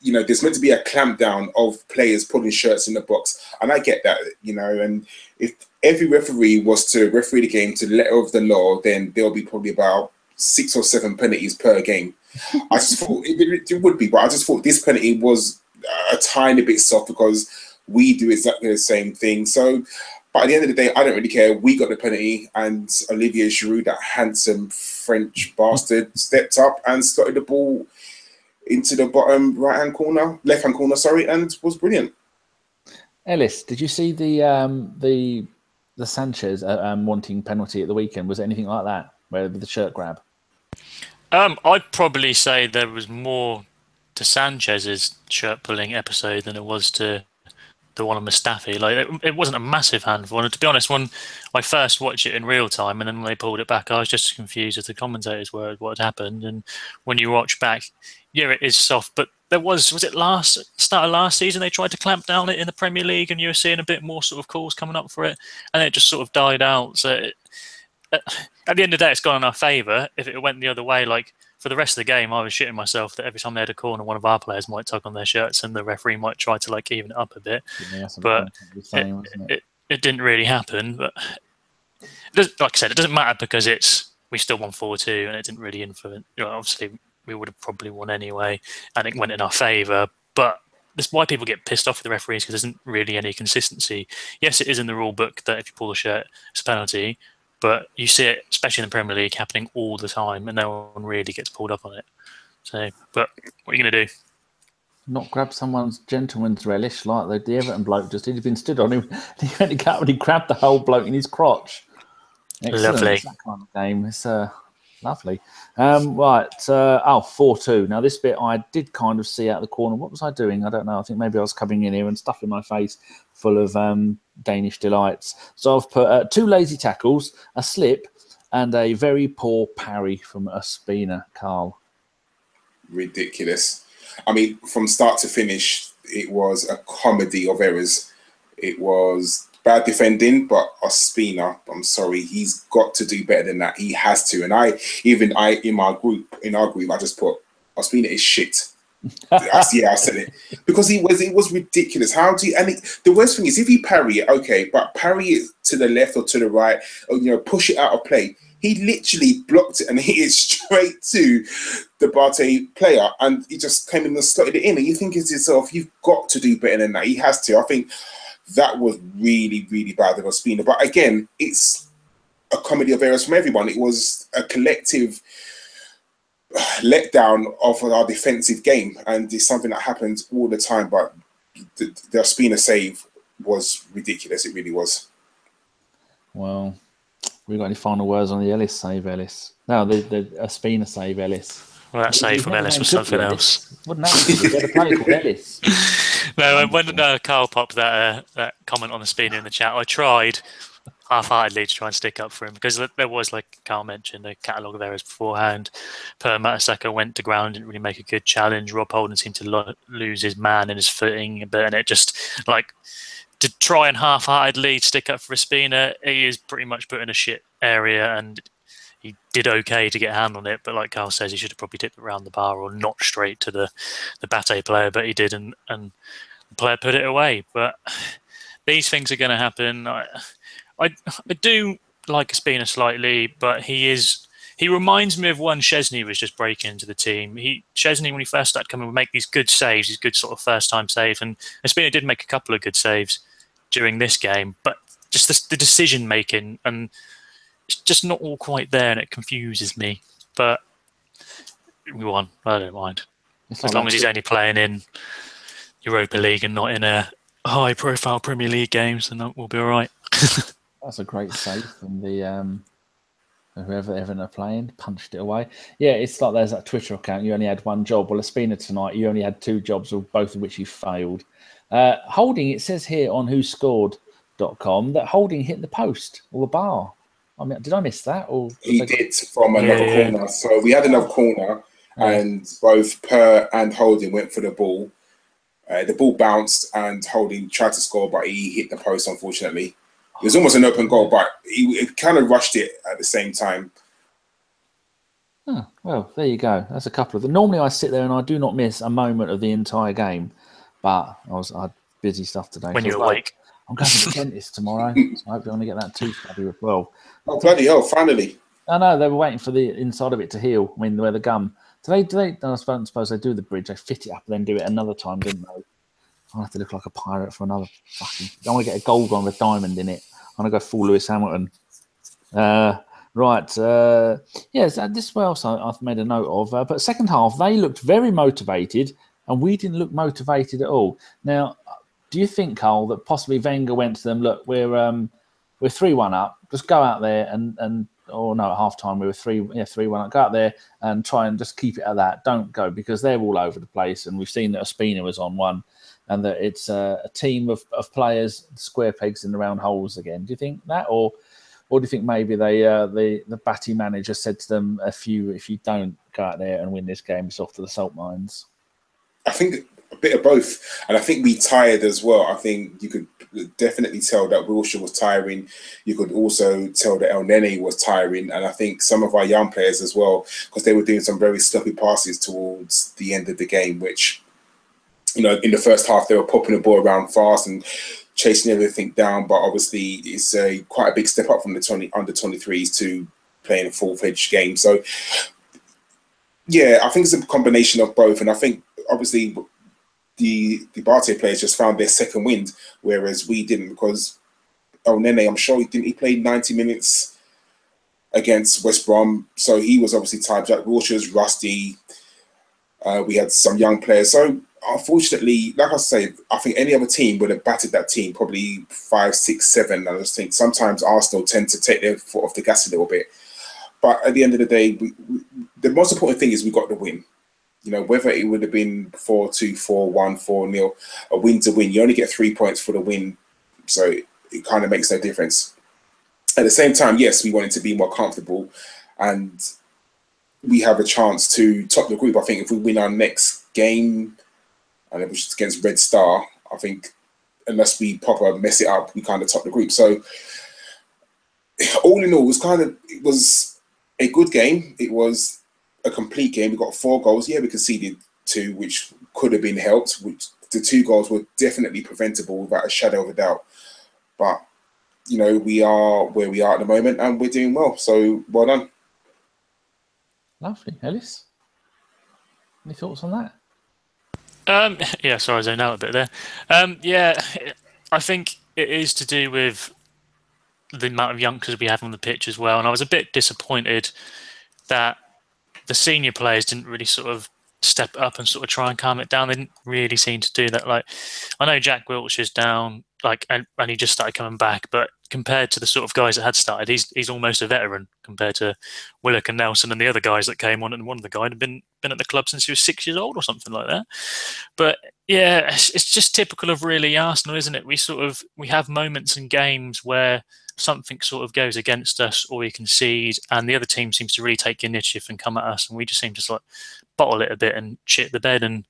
you know, there's meant to be a clampdown of players putting shirts in the box, and I get that, you know. And if every referee was to referee the game to the letter of the law, then there'll be probably about 6 or 7 penalties per game. I just thought it would be, but I just thought this penalty was a tiny bit soft because we do exactly the same thing. So, but at the end of the day, I don't really care. We got the penalty, and Olivier Giroud, that handsome French bastard, stepped up and slotted the ball into the bottom left-hand corner, sorry, and was brilliant. Ellis, did you see the Sanchez wanting penalty at the weekend? Was it anything like that, where with the shirt grab? I'd probably say there was more to Sanchez's shirt pulling episode than it was to the one of Mustafi. Like, it wasn't a massive handful. And to be honest, when I first watched it in real time and then when they pulled it back, I was just as confused as the commentators were at what had happened. And when you watch back, yeah, it is soft. But there was it start of last season, they tried to clamp down it in the Premier League, and you were seeing a bit more sort of calls coming up for it, and it just sort of died out. So at the end of the day, it's gone in our favour. If it went the other way, like for the rest of the game, I was shitting myself that every time they had a corner, one of our players might tug on their shirts and the referee might try to like even it up a bit. Yeah, but it didn't really happen. But like I said, it doesn't matter because we still won 4-2 and it didn't really influence. You know, obviously, we would have probably won anyway, and it went in our favour. But that's why people get pissed off with the referees, because there isn't really any consistency. Yes, it is in the rule book that if you pull the shirt, it's a penalty. But you see it, especially in the Premier League, happening all the time, and no one really gets pulled up on it. So, but what are you going to do? Not grab someone's gentleman's relish like the Everton bloke just did. He'd been stood on him. He went to go and he grabbed the whole bloke in his crotch. Excellent. Lovely. It's that kind of game. It's lovely. Right. 4-2. Now, this bit I did kind of see out of the corner. What was I doing? I don't know. I think maybe I was coming in here and stuffing my face full of Danish delights. So I've put 2 lazy tackles, a slip, and a very poor parry from Ospina, Karl. Ridiculous. I mean, from start to finish, it was a comedy of errors. It was bad defending, but Ospina, I'm sorry, he's got to do better than that. He has to. And in our group, I just put Ospina is shit. I said it because it was ridiculous. The worst thing is if you parry it, okay, but parry it to the left or to the right, or push it out of play. He literally blocked it and hit it straight to the BATE player, and he just came in and slotted it in. And you think to yourself, you've got to do better than that. He has to. I think that was really, really bad with Ospina. But again, it's a comedy of errors from everyone. It was a collective letdown of our defensive game, and it's something that happens all the time. But the Ospina save was ridiculous. It really was. Well, we got any final words on the Ellis save, Ellis? No, the Ospina save, Ellis. Well, that save from Ellis was something else. Wouldn't happen. We had a player called Ellis. No, when Karl popped that comment on the Ospina in the chat, I tried half-heartedly to try and stick up for him, because there was, like Karl mentioned, a catalogue of errors beforehand. Per Mertesacker went to ground, didn't really make a good challenge. Rob Holden seemed to lose his man and his footing a bit, and it just, like, to try and half-heartedly stick up for Ospina, he is pretty much put in a shit area, and he did okay to get a hand on it, but like Karl says, he should have probably tipped it around the bar or not straight to the BATE player, but he did, and the player put it away. But these things are going to happen. I do like Ospina slightly, but he reminds me of when Szczesny was just breaking into the team. Szczesny, when he first started coming, would make these good saves, these good sort of first-time saves, and Ospina did make a couple of good saves during this game, but just the decision-making, and it's just not all quite there, and it confuses me. But we won. I don't mind. As long as he's only playing in Europa League and not in a high-profile Premier League games, then we'll be all right. That's a great save from the whoever Everton are playing, punched it away. Yeah, it's like there's that Twitter account. You only had one job. Well, Ospina tonight, you only had 2 jobs, both of which you failed. Holding, it says here on whoscored.com that Holding hit the post or the bar. I mean, did I miss that? Or he did from another corner. So we had another corner, and both Per and Holding went for the ball. The ball bounced, and Holding tried to score, but he hit the post, unfortunately. It was almost an open goal, but he kind of rushed it at the same time. Oh, well, there you go. That's a couple of them. Normally I sit there and I do not miss a moment of the entire game, but I had busy stuff today. When So you're awake. I'm going to the dentist tomorrow, so I hope I'm going to get that tooth as well. Oh, bloody hell, finally. I know, they were waiting for the inside of it to heal. I mean, where the gum. Do they I suppose they do the bridge, they fit it up and then do it another time, didn't they? I have to look like a pirate for another fucking... I want to get a gold one with a diamond in it. I want to go full Lewis Hamilton. Right. Yes, this is else I've made a note of. But second half, they looked very motivated and we didn't look motivated at all. Now, do you think, Karl, that possibly Wenger went to them, look, we're 3-1 up, just go out there and or no, at half time we were 3-1 up, go out there and try and just keep it at that. Don't go, because they're all over the place, and we've seen that Ospina was on one, and that it's a team of players, square pegs in the round holes again. Do you think that, or do you think maybe the BATE manager said to them, if you don't go out there and win this game, it's off to the salt mines? I think a bit of both, and I think we tired as well. I think you could definitely tell that Wilshere was tiring. You could also tell that El Nene was tiring, and I think some of our young players as well, because they were doing some very sloppy passes towards the end of the game, which, you know, in the first half they were popping the ball around fast and chasing everything down, but obviously it's quite a big step up from the under 23s to playing a full-fledged game. So yeah, I think it's a combination of both, and I think obviously the BATE players just found their second wind, whereas we didn't, because El Nene, I'm sure he played 90 minutes against West Brom, so he was obviously tired. Jack Wilshere's rusty. We had some young players, so unfortunately, like I say, I think any other team would have battered that team probably 5, 6, 7. I just think sometimes Arsenal tend to take their foot off the gas a little bit, but at the end of the day, the most important thing is we got the win. You know, whether it would have been 4-2, 4-1, 4-0, a win's a win. You only get 3 points for the win, so it kind of makes no difference. At the same time, yes, we wanted to be more comfortable, and we have a chance to top the group. I think if we win our next game, and it was against Red Star, I think unless we proper mess it up, we kind of top the group. So all in all, it was a good game. It was a complete game. We got 4 goals. Yeah, we conceded 2, which could have been helped. Which the 2 goals were definitely preventable without a shadow of a doubt. But you know, we are where we are at the moment, and we're doing well. So well done. Lovely, Ellis. Any thoughts on that? Yeah, sorry, I zoned out a bit there. Yeah, I think it is to do with the amount of youngsters we have on the pitch as well, and I was a bit disappointed that the senior players didn't really sort of step up and sort of try and calm it down. They didn't really seem to do that. Like, I know Jack Wilshere's down, like, and he just started coming back, but compared to the sort of guys that had started, he's almost a veteran compared to Willock and Nelson and the other guys that came on. And one of the guys had been at the club since he was 6 years old or something like that. But yeah, it's just typical of really Arsenal, isn't it? We have moments in games where something sort of goes against us or we concede, and the other team seems to really take initiative and come at us, and we just seem to sort of bottle it a bit and shit the bed. And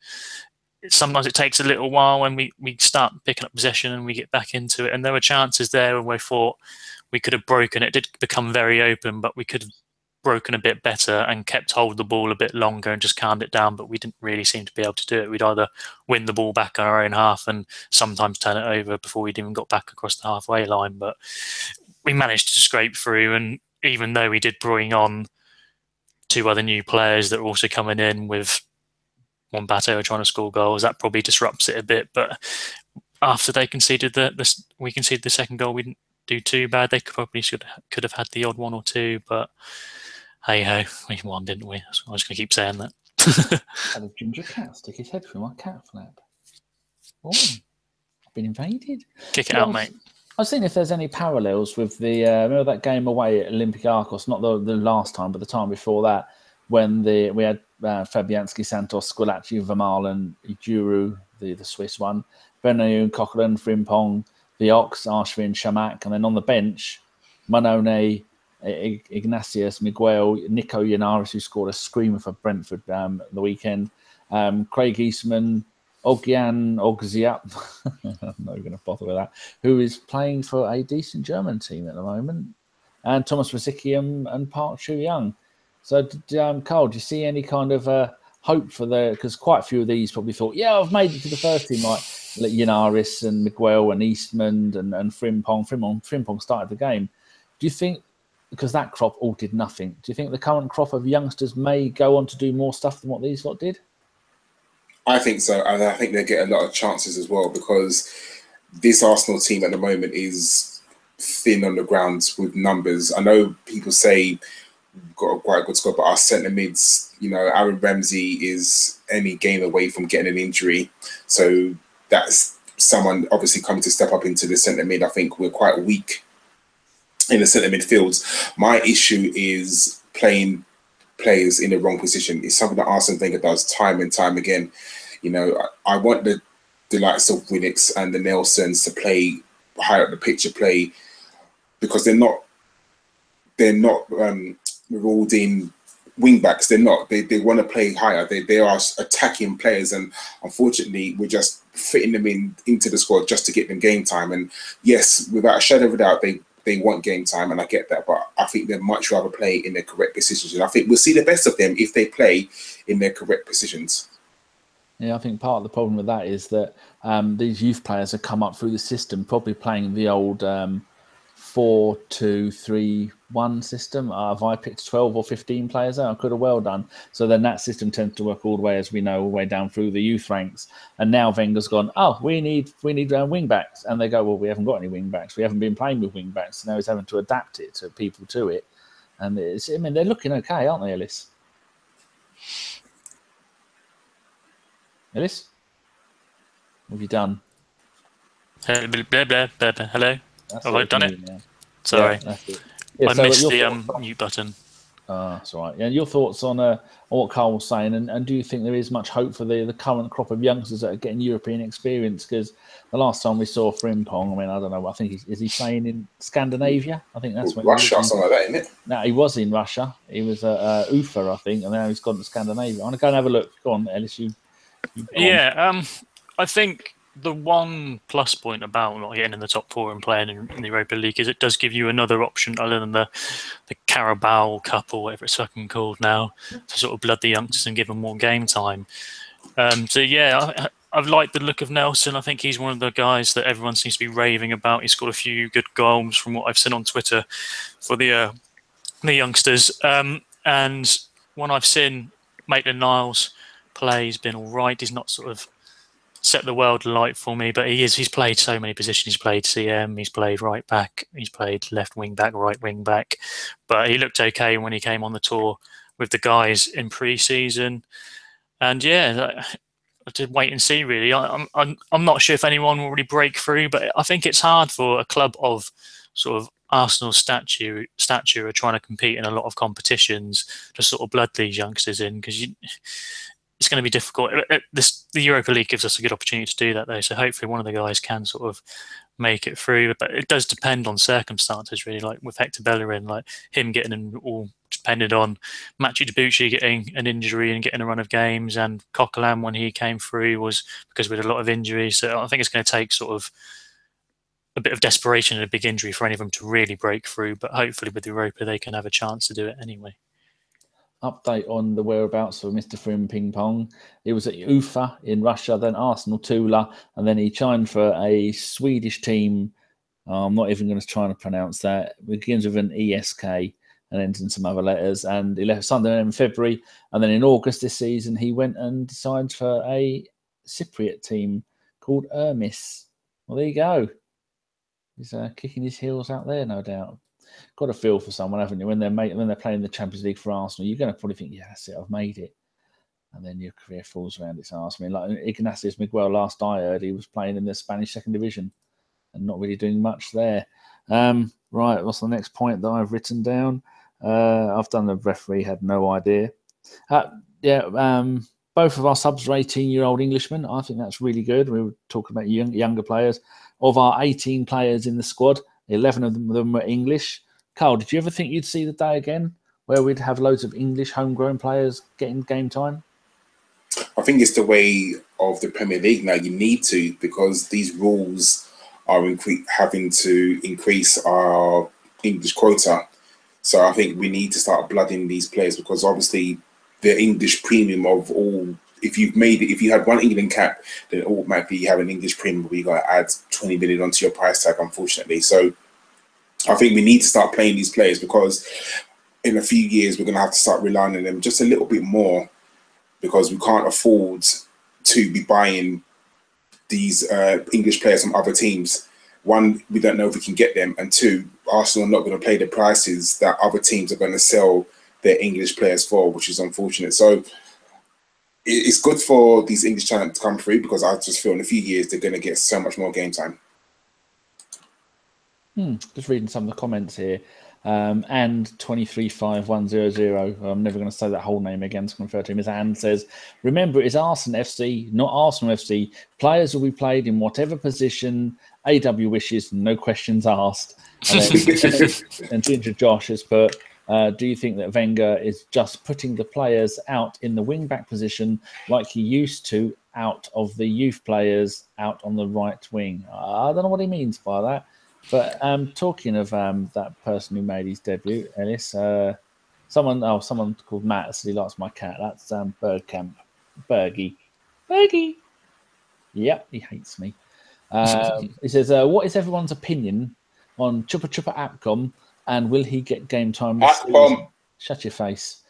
sometimes it takes a little while when we start picking up possession and we get back into it. And there were chances there when we thought we could have broken it. It did become very open, but we could have broken a bit better and kept hold of the ball a bit longer and just calmed it down. But we didn't really seem to be able to do it. We'd either win the ball back on our own half and sometimes turn it over before we'd even got back across the halfway line. But we managed to scrape through. And even though we did bring on 2 other new players that were also coming in, with one BATE trying to score goals, that probably disrupts it a bit. But after they conceded we conceded the second goal, we didn't do too bad. They could have had the odd 1 or 2, but hey ho, we won, didn't we? So I'm just going to keep saying that. Had a ginger cat stick his head through my cat flap. Oh, I've been invaded. Kick it out, mate. I was seeing if there's any parallels with the remember that game away at Olympiacos, not the last time, but the time before that, when we had Fabianski, Santos, Squillaci, Vermaelen, and Ijuru, the Swiss one, Benayoun, Coquelin, Frimpong, the Ox, Arshvin, Shamak, and then on the bench, Manone, Ignatius, Miguel, Nico Yanaris, who scored a screamer for Brentford the weekend, Craig Eastman, Ogziap, I'm not going to bother with that, who is playing for a decent German team at the moment, and Thomas Rosicky and Park Chu-young. So, Karl, do you see any kind of hope for because quite a few of these probably thought, yeah, I've made it to the first team, like Yanaris and Miguel and Eastman and Frimpong. Frimpong started the game. Do you think, because that crop all did nothing, do you think the current crop of youngsters may go on to do more stuff than what these lot did? I think so, and I think they get a lot of chances as well, because this Arsenal team at the moment is thin on the ground with numbers. I know people say we've got a quite good squad, but our centre mids, Aaron Ramsey is any game away from getting an injury. So that's someone obviously coming to step up into the centre mid. I think we're quite weak in the centre midfields. My issue is playing players in the wrong position. It's something that Arsene Wenger does time and time again. I want the likes of Winnix and the Nelsons to play higher up the picture, play, because they're not ruled in wing backs. They're not. They want to play higher. They are attacking players, and unfortunately, we're just fitting them into the squad just to get them game time. And yes, without a shadow of a doubt, they want game time, and I get that. But I think they'd much rather play in their correct positions, and I think we'll see the best of them if they play in their correct positions. Yeah, I think part of the problem with that is that these youth players have come up through the system, probably playing the old 4-2-3-1 system. If I picked 12 or 15 players out, I could have well done. So then that system tends to work all the way, as we know, all the way down through the youth ranks. And now Wenger's gone, we need wing backs. And they go, well, we haven't got any wing backs. We haven't been playing with wing backs. So now he's having to adapt it to people to it. And they're looking okay, aren't they, Ellis? Ellis? What have you done? Hello? Have I done it? Now. Sorry. Yeah, yeah, I missed the mute button. That's all right. Yeah, your thoughts on what Karl was saying, and do you think there is much hope for the current crop of youngsters that are getting European experience? Because the last time we saw Frimpong, I don't know, I think is he playing in Scandinavia? I think that's Russia or something like that, isn't it? No, he was in Russia. He was at Ufa, I think, and now he's gone to Scandinavia. I want to go and have a look. Go on, Ellis. I think the one plus point about not getting in the top four and playing in the Europa League is it does give you another option other than the Carabao Cup or whatever it's fucking called now, to sort of blood the youngsters and give them more game time. I've liked the look of Nelson. I think he's one of the guys that everyone seems to be raving about. He's scored a few good goals from what I've seen on Twitter for the youngsters. And when I've seen Maitland-Niles play, he's been all right. He's not sort of set the world alight for me, but he's played so many positions. He's played CM, he's played right back, he's played left wing back, right wing back, but he looked okay when he came on the tour with the guys in pre-season. And I did wait and see, really. I'm not sure if anyone will really break through, but I think it's hard for a club of sort of Arsenal's stature are trying to compete in a lot of competitions to sort of blood these youngsters in, because it's going to be difficult. The Europa League gives us a good opportunity to do that, though. So hopefully one of the guys can sort of make it through. But it does depend on circumstances, really. Like with Hector Bellerin, like him getting all depended on Mathieu Debuchy getting an injury and getting a run of games, and Coquelin when he came through was because we had a lot of injuries. So I think it's going to take sort of a bit of desperation and a big injury for any of them to really break through. But hopefully with Europa, they can have a chance to do it anyway. Update on the whereabouts of Mr. Frimpong. He was at Ufa in Russia, then Arsenal Tula, and then he signed for a Swedish team. I'm not even going to try and pronounce that. It begins with an ESK and ends in some other letters. And he left Sunderland in February, and then in August this season he went and signed for a Cypriot team called Ermis. Well, there you go. He's kicking his heels out there, no doubt. Got a feel for someone, haven't you? When they're playing the Champions League for Arsenal, you're going to probably think, yeah, that's it, I've made it. And then your career falls around its arse. I mean, like Ignatius Miguel, last I heard, he was playing in the Spanish second division and not really doing much there. Right, what's the next point that I've written down? I've done the referee, had no idea. Both of our subs are 18-year-old Englishmen. I think that's really good. We were talking about younger players. Of our 18 players in the squad, 11 of them were English. Karl, did you ever think you'd see the day again where we'd have loads of English homegrown players getting game time? I think it's the way of the Premier League now. You need to, because these rules are having to increase our English quota. So I think we need to start blooding these players, because obviously the English premium of all, if you had one England cap, then automatically you have an English premium where you got to add 20 million onto your price tag, unfortunately. So I think we need to start playing these players, because in a few years we're going to have to start relying on them just a little bit more, because we can't afford to be buying these English players from other teams. One, we don't know if we can get them, and two, Arsenal are not going to pay the prices that other teams are going to sell their English players for, which is unfortunate. So it's good for these English talent to come through, because I just feel in a few years they're going to get so much more game time. Just reading some of the comments here. And 235100, I'm never going to say that whole name again, so I'm going to refer to him as Anne, says, remember, it is Arsenal FC, not Arsenal FC. Players will be played in whatever position AW wishes, no questions asked. And Ginger Josh has put, do you think that Wenger is just putting the players out in the wing-back position like he used to, out of the youth players out on the right wing? I don't know what he means by that. But talking of that person who made his debut, Ellis, someone called Matt said he likes my cat. That's Bergkamp. Bergie. Yep, he hates me. He says, what is everyone's opinion on Chupa Chupa Apcom, and will he get game time this season? Shut your face.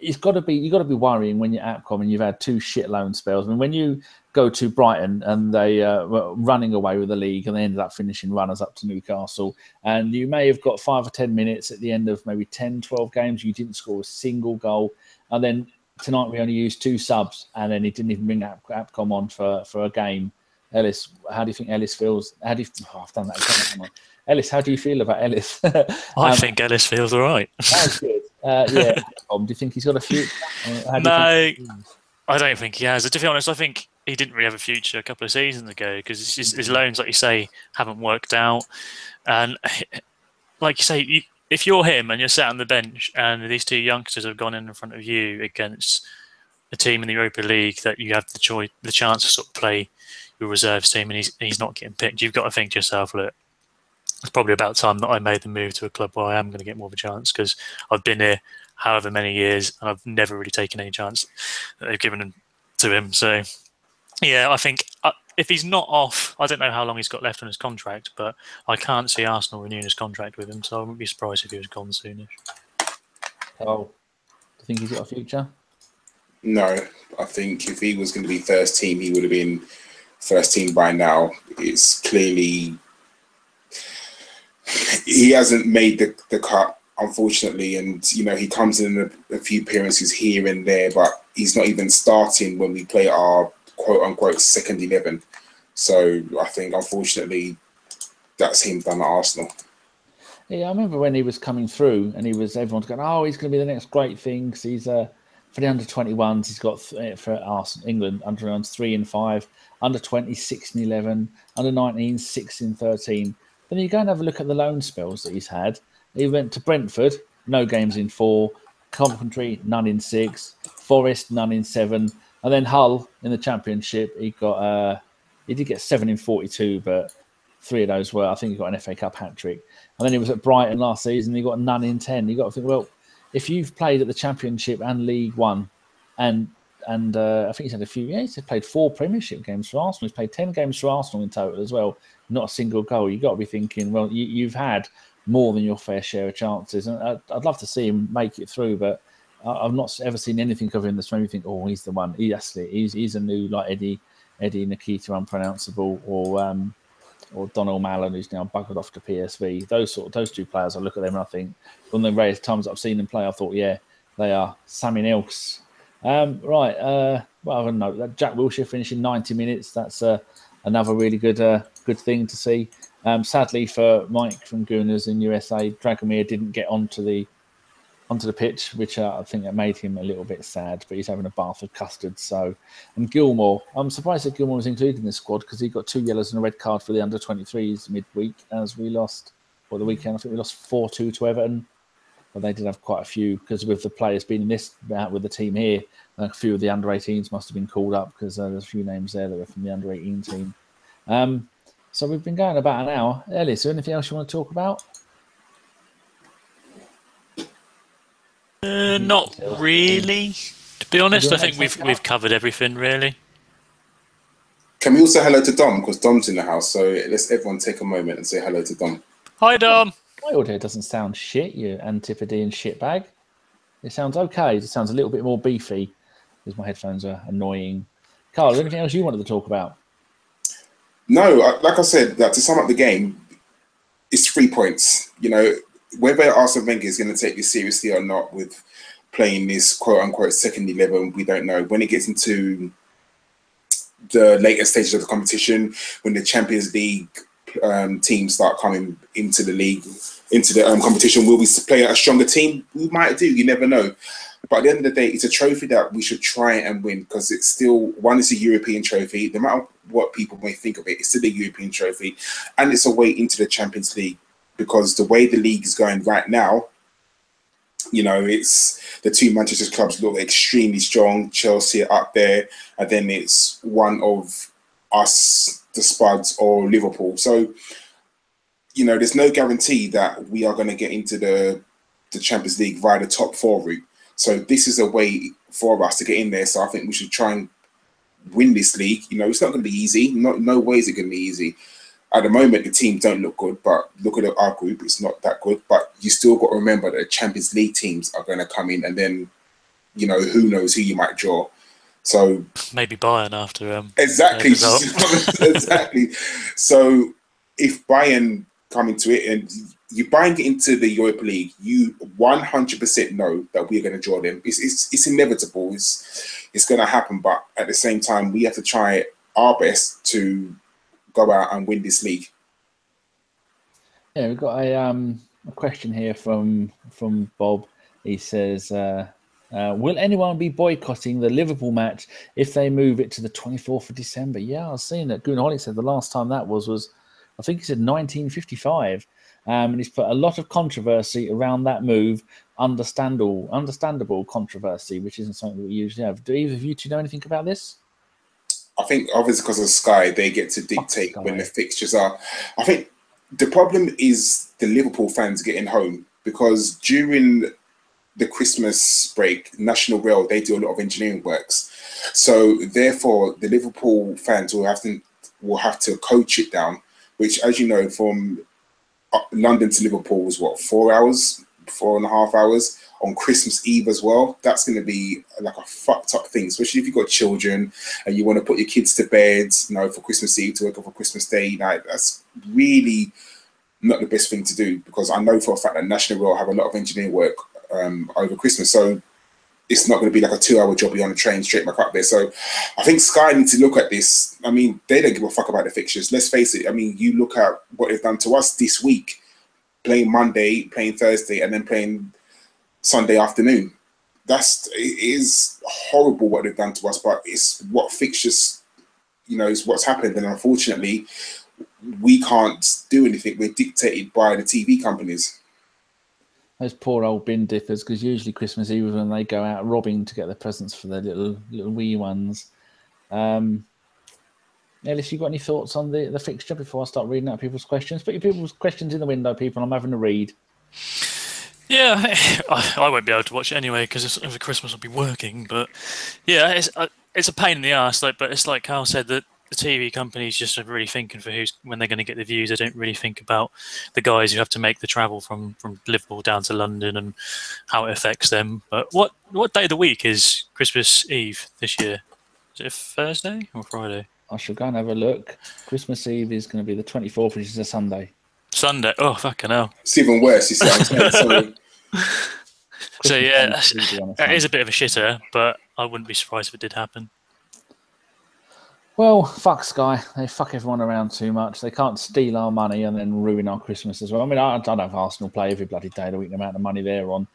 You've got to be worrying when you're Apcom and you've had 2 shit loan spells. I mean, when you go to Brighton and they were running away with the league and they ended up finishing runners up to Newcastle, and you may have got 5 or 10 minutes at the end of maybe 10, 12 games, you didn't score a single goal, and then tonight we only used 2 subs, and then he didn't even bring Apcom on for a game. Ellis, how do you think Ellis feels? I've done that again, haven't I? Ellis, how do you feel about Ellis? I think Ellis feels all right. That's good. Yeah, Tom, do you think he's got a future? No, I don't think he has. To be honest, I think he didn't really have a future a couple of seasons ago, because his loans, like you say, haven't worked out. And like you say, if you're him and you're sat on the bench and these 2 youngsters have gone in front of you against a team in the Europa League that you have the chance to sort of play your reserves team, and he's not getting picked, you've got to think to yourself, look, it's probably about time that I made the move to a club where I am going to get more of a chance, because I've been here however many years and I've never really taken any chance that they've given to him. So, yeah, I think if he's not off, I don't know how long he's got left on his contract, but I can't see Arsenal renewing his contract with him, so I wouldn't be surprised if he was gone soonish. Oh, do you think he's got a future? No, I think if he was going to be first team, he would have been first team by now. It's clearly he hasn't made the cut, unfortunately, and he comes in a few appearances here and there, but he's not even starting when we play our quote unquote second 11. So I think, unfortunately, that's him done at Arsenal. Yeah, I remember when he was coming through and everyone's going, oh, he's going to be the next great thing, because he's for the under-21s, he's got for Arsenal, England, under-21s 3 and 5, under-20s 6 and 11, under-19s 6 and 13. Then you go and have a look at the loan spells that he's had. He went to Brentford, no games in 4, Coventry, none in 6, Forest, none in 7, and then Hull in the Championship, he did get 7 in 42, but 3 of those were, I think he got an FA Cup hat-trick. And then he was at Brighton last season, he got none in 10. You got to think, well, if you've played at the Championship and League One, and I think he's had he's played 4 Premiership games for Arsenal. He's played 10 games for Arsenal in total as well. Not a single goal. You've got to be thinking, well, you've had more than your fair share of chances. And I'd love to see him make it through, but I've not ever seen anything of him that's made me think, oh, he's the one. He's a new, like Eddie Nikita Unpronounceable, or Donald Mallon, who's now buggered off to PSV. Those 2 players, I look at them and I think, from the various times I've seen them play, I thought, yeah, they are something else. Right. Well, I don't know. Jack Wilshere finishing 90 minutes. That's another really good thing to see. Sadly for Mike from Gooners in USA, Dragomir didn't get onto the pitch, which I think that made him a little bit sad, but he's having a bath of custard. So, and Gilmore, I'm surprised that Gilmore was included in the squad, because he got 2 yellows and a red card for the under-23s midweek, as we lost, or the weekend, I think we lost 4-2 to Everton. But they did have quite a few, because with the players being in this out with the team here, a few of the under-18s must have been called up, because there's a few names there that were from the under-18 team. So we've been going about an hour. Ellis, is there anything else you want to talk about? Not really. To be honest, I think Everyone we've covered everything really. Can we also hello to Dom, because Dom's in the house, so let's everyone take a moment and say hello to Dom. Hi, Dom. My audio doesn't sound shit, you Antipodean shitbag. It sounds okay. It sounds a little bit more beefy because my headphones are annoying. Karl, is there anything else you wanted to talk about? No, like I said, that to sum up the game, it's 3 points. You know, whether Arsene Wenger is going to take this seriously or not with playing this quote-unquote second 11, we don't know. When it gets into the later stages of the competition, when the Champions League teams start coming into the league, into the competition, will we play a stronger team? We might do, you never know. But at the end of the day, it's a trophy that we should try and win, because it's still, one, it's a European trophy. No matter what people may think of it, it's still a European trophy. And it's a way into the Champions League, because the way the league is going right now, you know, it's the two Manchester clubs look extremely strong. Chelsea are up there, and then it's one of us, the Spuds, or Liverpool. So, you know, there's no guarantee that we are going to get into the Champions League via the top 4 route. So this is a way for us to get in there. So I think we should try and win this league. You know, it's not going to be easy. No way is it going to be easy. At the moment, the teams don't look good, but look at our group, it's not that good. But you still got to remember that the Champions League teams are going to come in, and then, you know, who knows who you might draw. So maybe Bayern after exactly, exactly. So if Bayern come into it and you Bayern get into the Europa League, you 100% know that we're going to draw them. It's inevitable. It's going to happen. But at the same time, we have to try our best to go out and win this league. Yeah, we've got a question here from Bob. He says, will anyone be boycotting the Liverpool match if they move it to the 24th of December? Yeah, I've seen that. Goonaholic said the last time that was I think he said 1955. And he's put a lot of controversy around that move. Understandable controversy, which isn't something that we usually have. Do either of you two know anything about this? I think obviously because of Sky, they get to dictate when the fixtures are. I think the problem is the Liverpool fans getting home, because during the Christmas break, National Rail, they do a lot of engineering works. So therefore, the Liverpool fans will have to coach it down, which, as you know, from London to Liverpool was what, 4 hours, 4.5 hours on Christmas Eve as well. That's going to be like a fucked up thing, especially if you've got children and you want to put your kids to bed, you know, for Christmas Eve to wake up for Christmas Day night. That's really not the best thing to do, because I know for a fact that National Rail have a lot of engineering work over Christmas. So it's not going to be like a 2-hour job. You're on a train straight back up there. So I think Sky need to look at this. I mean, they don't give a fuck about the fixtures. Let's face it. I mean, you look at what they've done to us this week, playing Monday, playing Thursday, and then playing Sunday afternoon. It is horrible what they've done to us, but it's what fixtures, you know, is what's happened. And unfortunately, we can't do anything. We're dictated by the TV companies. Those poor old bin dippers, because usually Christmas Eve is when they go out robbing to get their presents for their little wee ones. Ellis, you got any thoughts on the fixture before I start reading out people's questions? Put your people's questions in the window, people. I'm having a read. Yeah, I won't be able to watch it anyway because over Christmas I'll be working. But yeah, it's a pain in the arse. But it's like Karl said, that the TV companies just are really thinking for when they're going to get the views. They don't really think about the guys who have to make the travel from Liverpool down to London and how it affects them. But what day of the week is Christmas Eve this year? Is it Thursday or Friday? I shall go and have a look. Christmas Eve is going to be the 24th, which is a Sunday. Sunday? Oh, fucking hell. It's even worse, you see what I'm saying? So yeah, it is a bit of a shitter, but I wouldn't be surprised if it did happen. Well, fuck Sky. They fuck everyone around too much. They can't steal our money and then ruin our Christmas as well. I mean, I don't have Arsenal play every bloody day of the week, the amount of money they're on.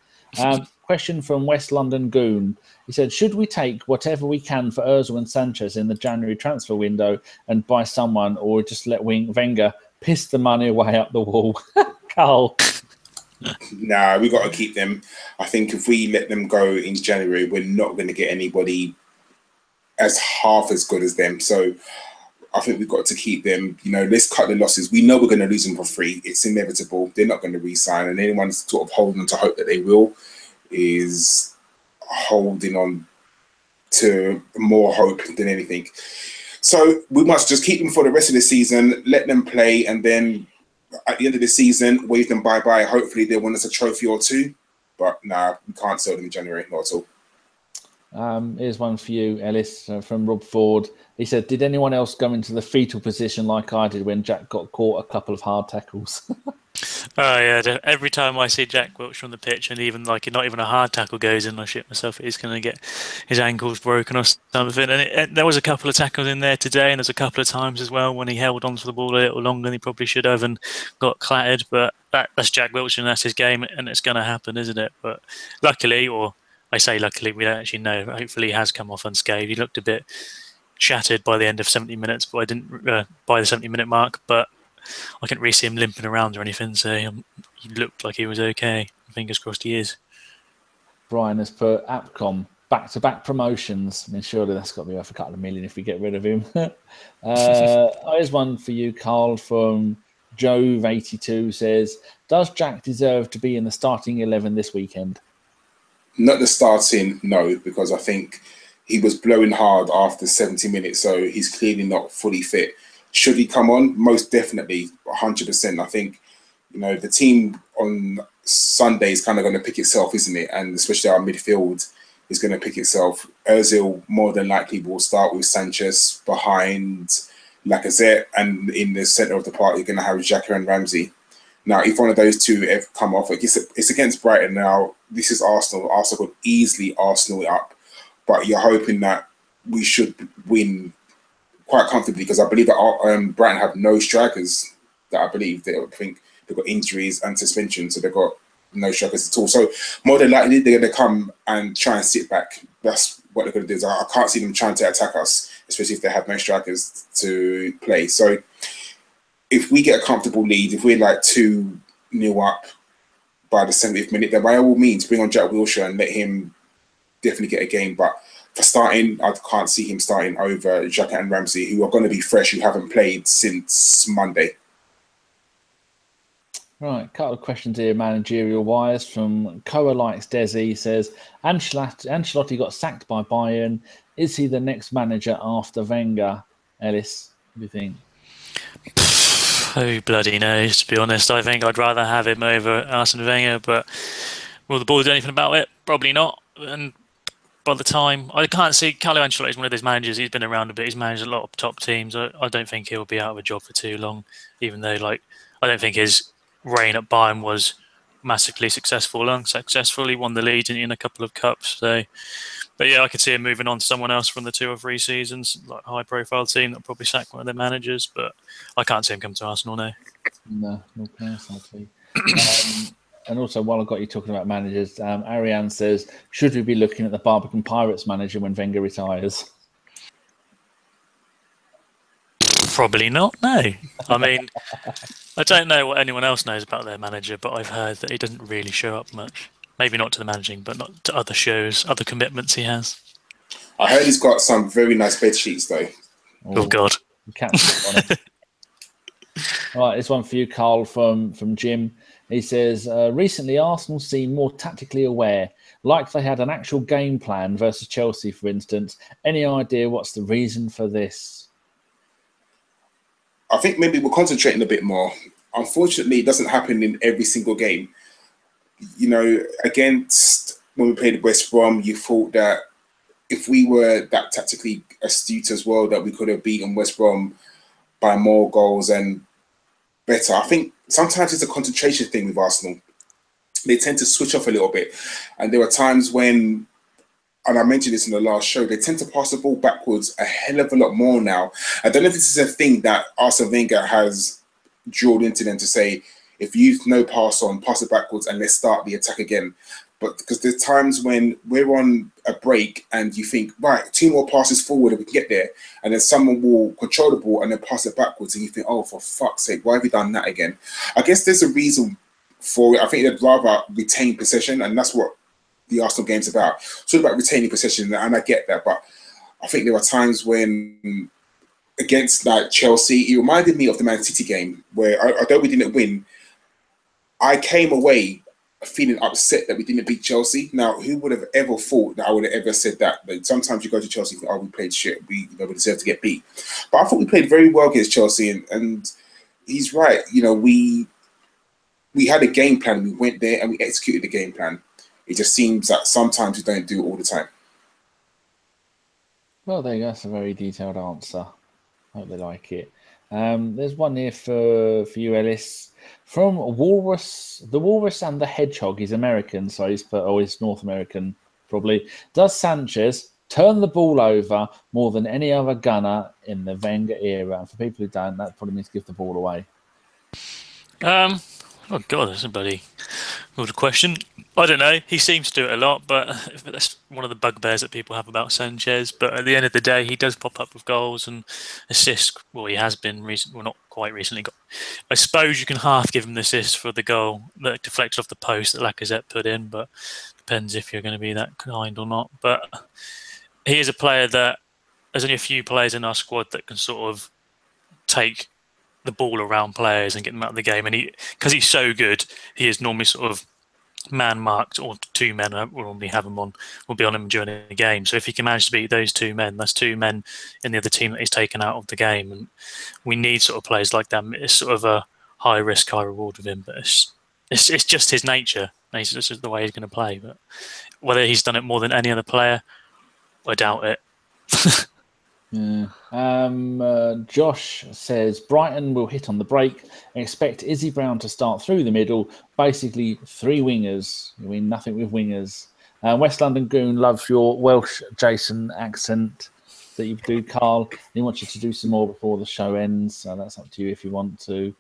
Question from West London Goon. He said, should we take whatever we can for Ozil and Sanchez in the January transfer window and buy someone, or just let Wenger piss the money away up the wall? Karl. Nah, we got to keep them. I think if we let them go in January, we're not going to get anybody as half as good as them. So I think we've got to keep them. You know, let's cut the losses. We know we're going to lose them for free. It's inevitable. They're not going to re-sign, and anyone's sort of holding to hope that they will, is holding on to more hope than anything. So we must just keep them for the rest of the season, let them play, and then at the end of the season, wave them bye-bye. Hopefully they win us a trophy or two. But nah, we can't sell them in January, not at all. Here's one for you, Ellis, from Rob Ford. He said, did anyone else go into the fetal position like I did when Jack got caught a couple of hard tackles? Oh yeah, every time I see Jack Wilshere on the pitch, and even like not even a hard tackle goes in, I shit myself. He's going to get his ankles broken or something. And there was a couple of tackles in there today, and there's a couple of times as well when he held onto the ball a little longer than he probably should have and got clattered. But that's Jack Wilshere, and that's his game, and it's going to happen, isn't it? But luckily, or I say luckily, we don't actually know. Hopefully, he has come off unscathed. He looked a bit shattered by the end of 70 minutes, but I didn't by the 70-minute mark, but I couldn't really see him limping around or anything, so he looked like he was okay. Fingers crossed he is. Brian has put Apcom back-to-back promotions. I mean, surely that's got to be worth a couple of million if we get rid of him. Here's one for you, Karl, from Jove82 says, does Jack deserve to be in the starting 11 this weekend? Not the starting, no, because I think he was blowing hard after 70 minutes, so he's clearly not fully fit. Should he come on? Most definitely, 100%. I think, the team on Sunday is kind of going to pick itself, isn't it? And especially our midfield is going to pick itself. Ozil more than likely will start with Sanchez behind Lacazette, and in the centre of the park, you're going to have Xhaka and Ramsey. Now, if one of those two have come off, it's against Brighton now. This is Arsenal. Arsenal could easily Arsenal it up, but you're hoping that we should win quite comfortably, because I believe that Brighton have no strikers. That I believe think they've got injuries and suspension, so they've got no strikers at all. So more than likely they're going to come and try and sit back. That's what they're going to do. I can't see them trying to attack us, especially if they have no strikers to play. So if we get a comfortable lead, if we're like 2-0 up by the 70th minute, then by all means bring on Jack Wilshere and let him definitely get a game. But for starting, I can't see him starting over Xhaka and Ramsey, who are going to be fresh, who haven't played since Monday. Right, a couple of questions here, managerial wise, from Koa Likes Desi. He says, Ancelotti got sacked by Bayern. Is he the next manager after Wenger? Ellis, what do you think? Who bloody knows, to be honest. I think I'd rather have him over Arsene Wenger, but will the board do anything about it? Probably not. And by the time, I can't see, Carlo Ancelotti is one of those managers, he's been around a bit, he's managed a lot of top teams. I don't think he'll be out of a job for too long, even though, I don't think his reign at Bayern was massively successful. Unsuccessful, he won the league in a couple of cups. So, but yeah, I could see him moving on to someone else from the 2 or 3 seasons, like a high-profile team that'll probably sack one of their managers. But I can't see him come to Arsenal now. No personally. And also, while I've got you talking about managers, Ariane says, should we be looking at the Barbican Pirates manager when Wenger retires? Probably not, no. I mean, I don't know what anyone else knows about their manager, but I've heard that he doesn't really show up much. Maybe not to the managing, but not to other shows, other commitments he has. I heard he's got some very nice bed sheets, though. Oh God. Right, this one for you, Karl, from Jim. He says, recently Arsenal seem more tactically aware, like they had an actual game plan versus Chelsea, for instance. Any idea what's the reason for this? I think maybe we're concentrating a bit more. Unfortunately, it doesn't happen in every single game. Against when we played West Brom, you thought that if we were that tactically astute as well, that we could have beaten West Brom by more goals and better. I think sometimes it's a concentration thing with Arsenal. They tend to switch off a little bit. And there were times when, and I mentioned this in the last show, they tend to pass the ball backwards a hell of a lot more now. I don't know if this is a thing that Arsene Wenger has drilled into them to say, if you've no pass it backwards and let's start the attack again. But because there's times when we're on a break and you think, right, 2 more passes forward and we can get there. And then someone will control the ball and then pass it backwards. And you think, oh, for fuck's sake, why have you done that again? I guess there's a reason for it. I think they'd rather retain possession. And that's what the Arsenal game's about. It's all about retaining possession. And I get that. But I think there were times when against Chelsea, it reminded me of the Man City game where, although we didn't win, I came away feeling upset that we didn't beat Chelsea. Now, who would have ever thought that I would have ever said that? But sometimes you go to Chelsea and think, oh, we played shit. We deserve to get beat. But I thought we played very well against Chelsea, and he's right. We had a game plan. We went there and we executed the game plan. It just seems that sometimes we don't do it all the time. Well, there you go. That's a very detailed answer. Hope they like it. There's one here for you, Ellis. From Walrus, the Walrus and the Hedgehog. He's American, so he's North American, probably. Does Sanchez turn the ball over more than any other gunner in the Wenger era? And for people who don't, that probably means give the ball away. Oh God, that's a bloody good question. I don't know. He seems to do it a lot, but that's one of the bugbears that people have about Sanchez. But at the end of the day, he does pop up with goals and assists. Well, he has been recently. Well, not quite recently. I suppose you can half give him the assist for the goal that deflected off the post that Lacazette put in, but depends if you're going to be that kind or not. But he is a player that there's only a few players in our squad that can sort of take the ball around players and get them out of the game. And because he's so good, he is normally sort of man marked, or two men will normally have him on, will be on him during the game. So if he can manage to beat those two men, that's two men in the other team that he's taken out of the game. And we need sort of players like that. It's sort of a high risk, high reward with him, but it's just his nature. This is the way he's going to play. But whether he's done it more than any other player, I doubt it. Yeah. Josh says Brighton will hit on the break and expect Izzy Brown to start through the middle. Basically, three wingers. You mean nothing with wingers. West London Goon loves your Welsh Jason accent that you do, Karl. He wants you to do some more before the show ends. So that's up to you if you want to.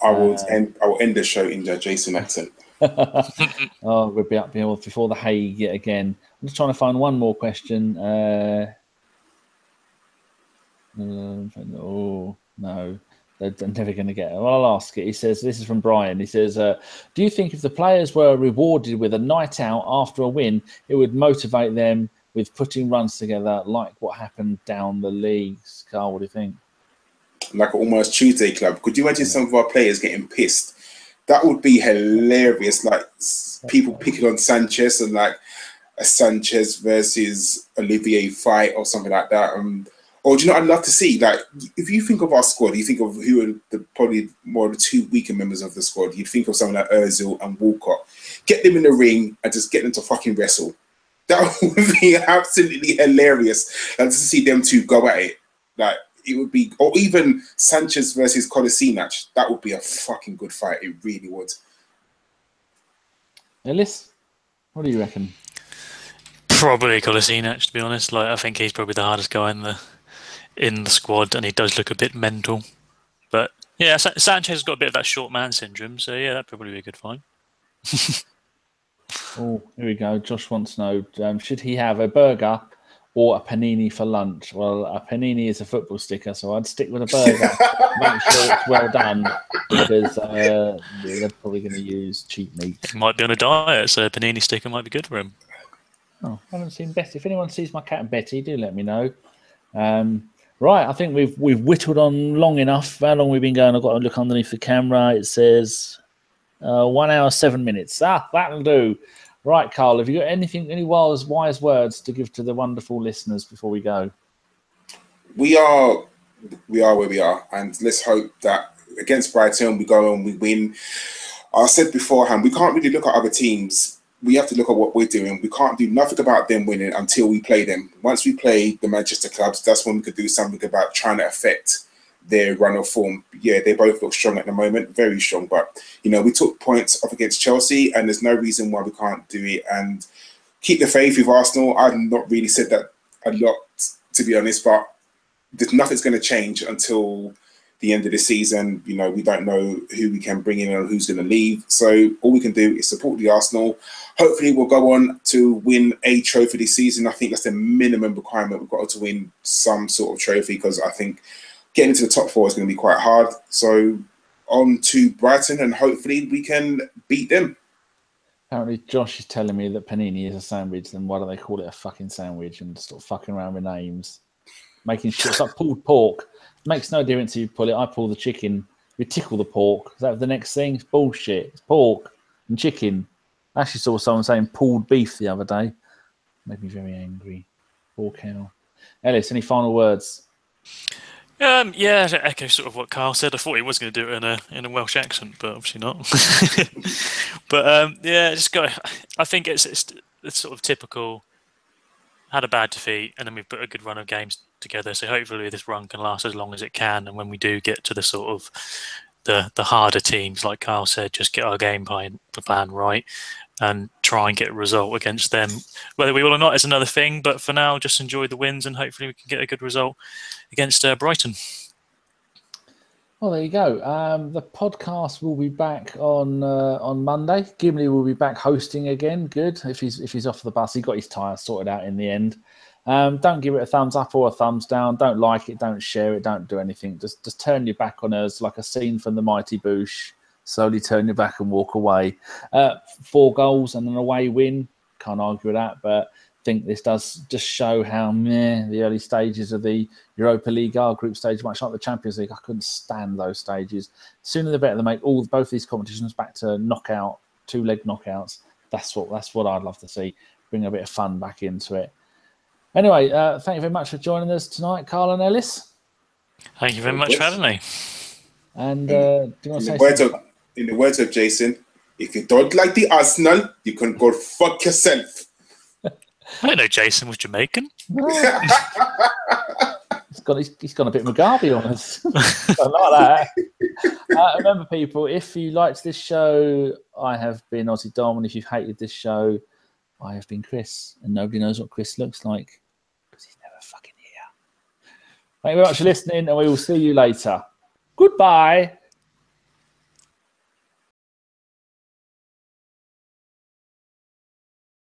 I will end the show in the Jason accent. Oh, we'll be up here before the Hague yet again. I'm just trying to find one more question. Oh, no, they're never going to get it. Well, I'll ask it. He says, this is from Brian. He says, do you think if the players were rewarded with a night out after a win, it would motivate them with putting runs together like what happened down the leagues? Karl, what do you think? Like an almost Tuesday club. Could you imagine some of our players getting pissed? That would be hilarious. Like people picking on Sanchez and like a Sanchez versus Olivier fight or something like that. Or do you know, I'd love to see, like, if you think of our squad, you think of who are probably more of the two weaker members of the squad. You'd think of someone like Ozil and Walcott. Get them in the ring and just get them to fucking wrestle. That would be absolutely hilarious. And to see them two go at it. Like, it would be, or even Sanchez versus Kolasinac. That would be a fucking good fight. It really would. Ellis, what do you reckon? Probably Kolasinac, to be honest. Like, I think he's probably the hardest guy in the squad, and he does look a bit mental. But yeah, Sanchez has got a bit of that short man syndrome, so yeah, that'd probably be a good fight. Oh, here we go. Josh wants to know, should he have a burger or a panini for lunch? Well, a panini is a football sticker, so I'd stick with a burger. Make sure it's well done, because they're probably going to use cheap meat. He might be on a diet, so a panini sticker might be good for him. Oh, I haven't seen Betty. If anyone sees my cat and Betty, do let me know. Right, I think we've whittled on long enough. How long we've been going? I've got to look underneath the camera. It says 1 hour, 7 minutes. That'll do. Right, Karl, have you got any wise words to give to the wonderful listeners before we go? We are where we are, and let's hope that against Brighton we go and we win. I said beforehand, we can't really look at other teams. We have to look at what we're doing. We can't do nothing about them winning until we play them. Once we play the Manchester clubs, that's when we could do something about trying to affect their run of form. Yeah, they both look strong at the moment, very strong. But, you know, we took points off against Chelsea, and there's no reason why we can't do it. And keep the faith with Arsenal. I've not really said that a lot, to be honest, but nothing's going to change until the end of the season. You know, we don't know who we can bring in and who's going to leave. So all we can do is support the Arsenal. Hopefully we'll go on to win a trophy this season. I think that's the minimum requirement. We've got to win some sort of trophy, because I think getting into the top four is going to be quite hard. So on to Brighton, and hopefully we can beat them. Apparently Josh is telling me that panini is a sandwich, then why do they call it a fucking sandwich and stop fucking around with names? Making sure it's like pulled pork. Makes no difference if you pull it. I pull the chicken. We tickle the pork. Is that the next thing? It's bullshit. It's pork and chicken. I actually saw someone saying pulled beef the other day. Made me very angry. Poor cow. Ellis, any final words? Yeah, to echo sort of what Karl said. I thought he was going to do it in a Welsh accent, but obviously not. But yeah, just go. I think it's sort of typical. Had a bad defeat, and then we've put a good run of games together. So hopefully this run can last as long as it can. And when we do get to the sort of the harder teams, like Karl said, just get our game plan right and try and get a result against them. Whether we will or not is another thing, but for now, just enjoy the wins and hopefully we can get a good result against Brighton. Well, there you go. The podcast will be back on Monday. Gimli will be back hosting again. Good. If he's off the bus, he got his tyres sorted out in the end. Don't give it a thumbs up or a thumbs down. Don't like it. Don't share it. Don't do anything. Just turn your back on us like a scene from The Mighty Boosh. Slowly turn your back and walk away. 4 goals and an away win. Can't argue with that, but I think this does just show how the early stages of the Europa League are. Group stage, much like the Champions League. I couldn't stand those stages. Sooner the better to make both these competitions back to knockout, 2-leg knockouts. That's what I'd love to see. Bring a bit of fun back into it. Anyway, thank you very much for joining us tonight, Karl and Ellis. Thank you very much for having me. And do you want to say something? In the words of Jason, if you don't like the Arsenal, you can go fuck yourself. I didn't know Jason was Jamaican. He's gone a bit Mugabe on us. I like that. Remember, people, if you liked this show, I have been Aussie Dom, and if you've hated this show, I have been Chris, and nobody knows what Chris looks like because he's never fucking here. Thank you very much for listening, and we will see you later. Goodbye.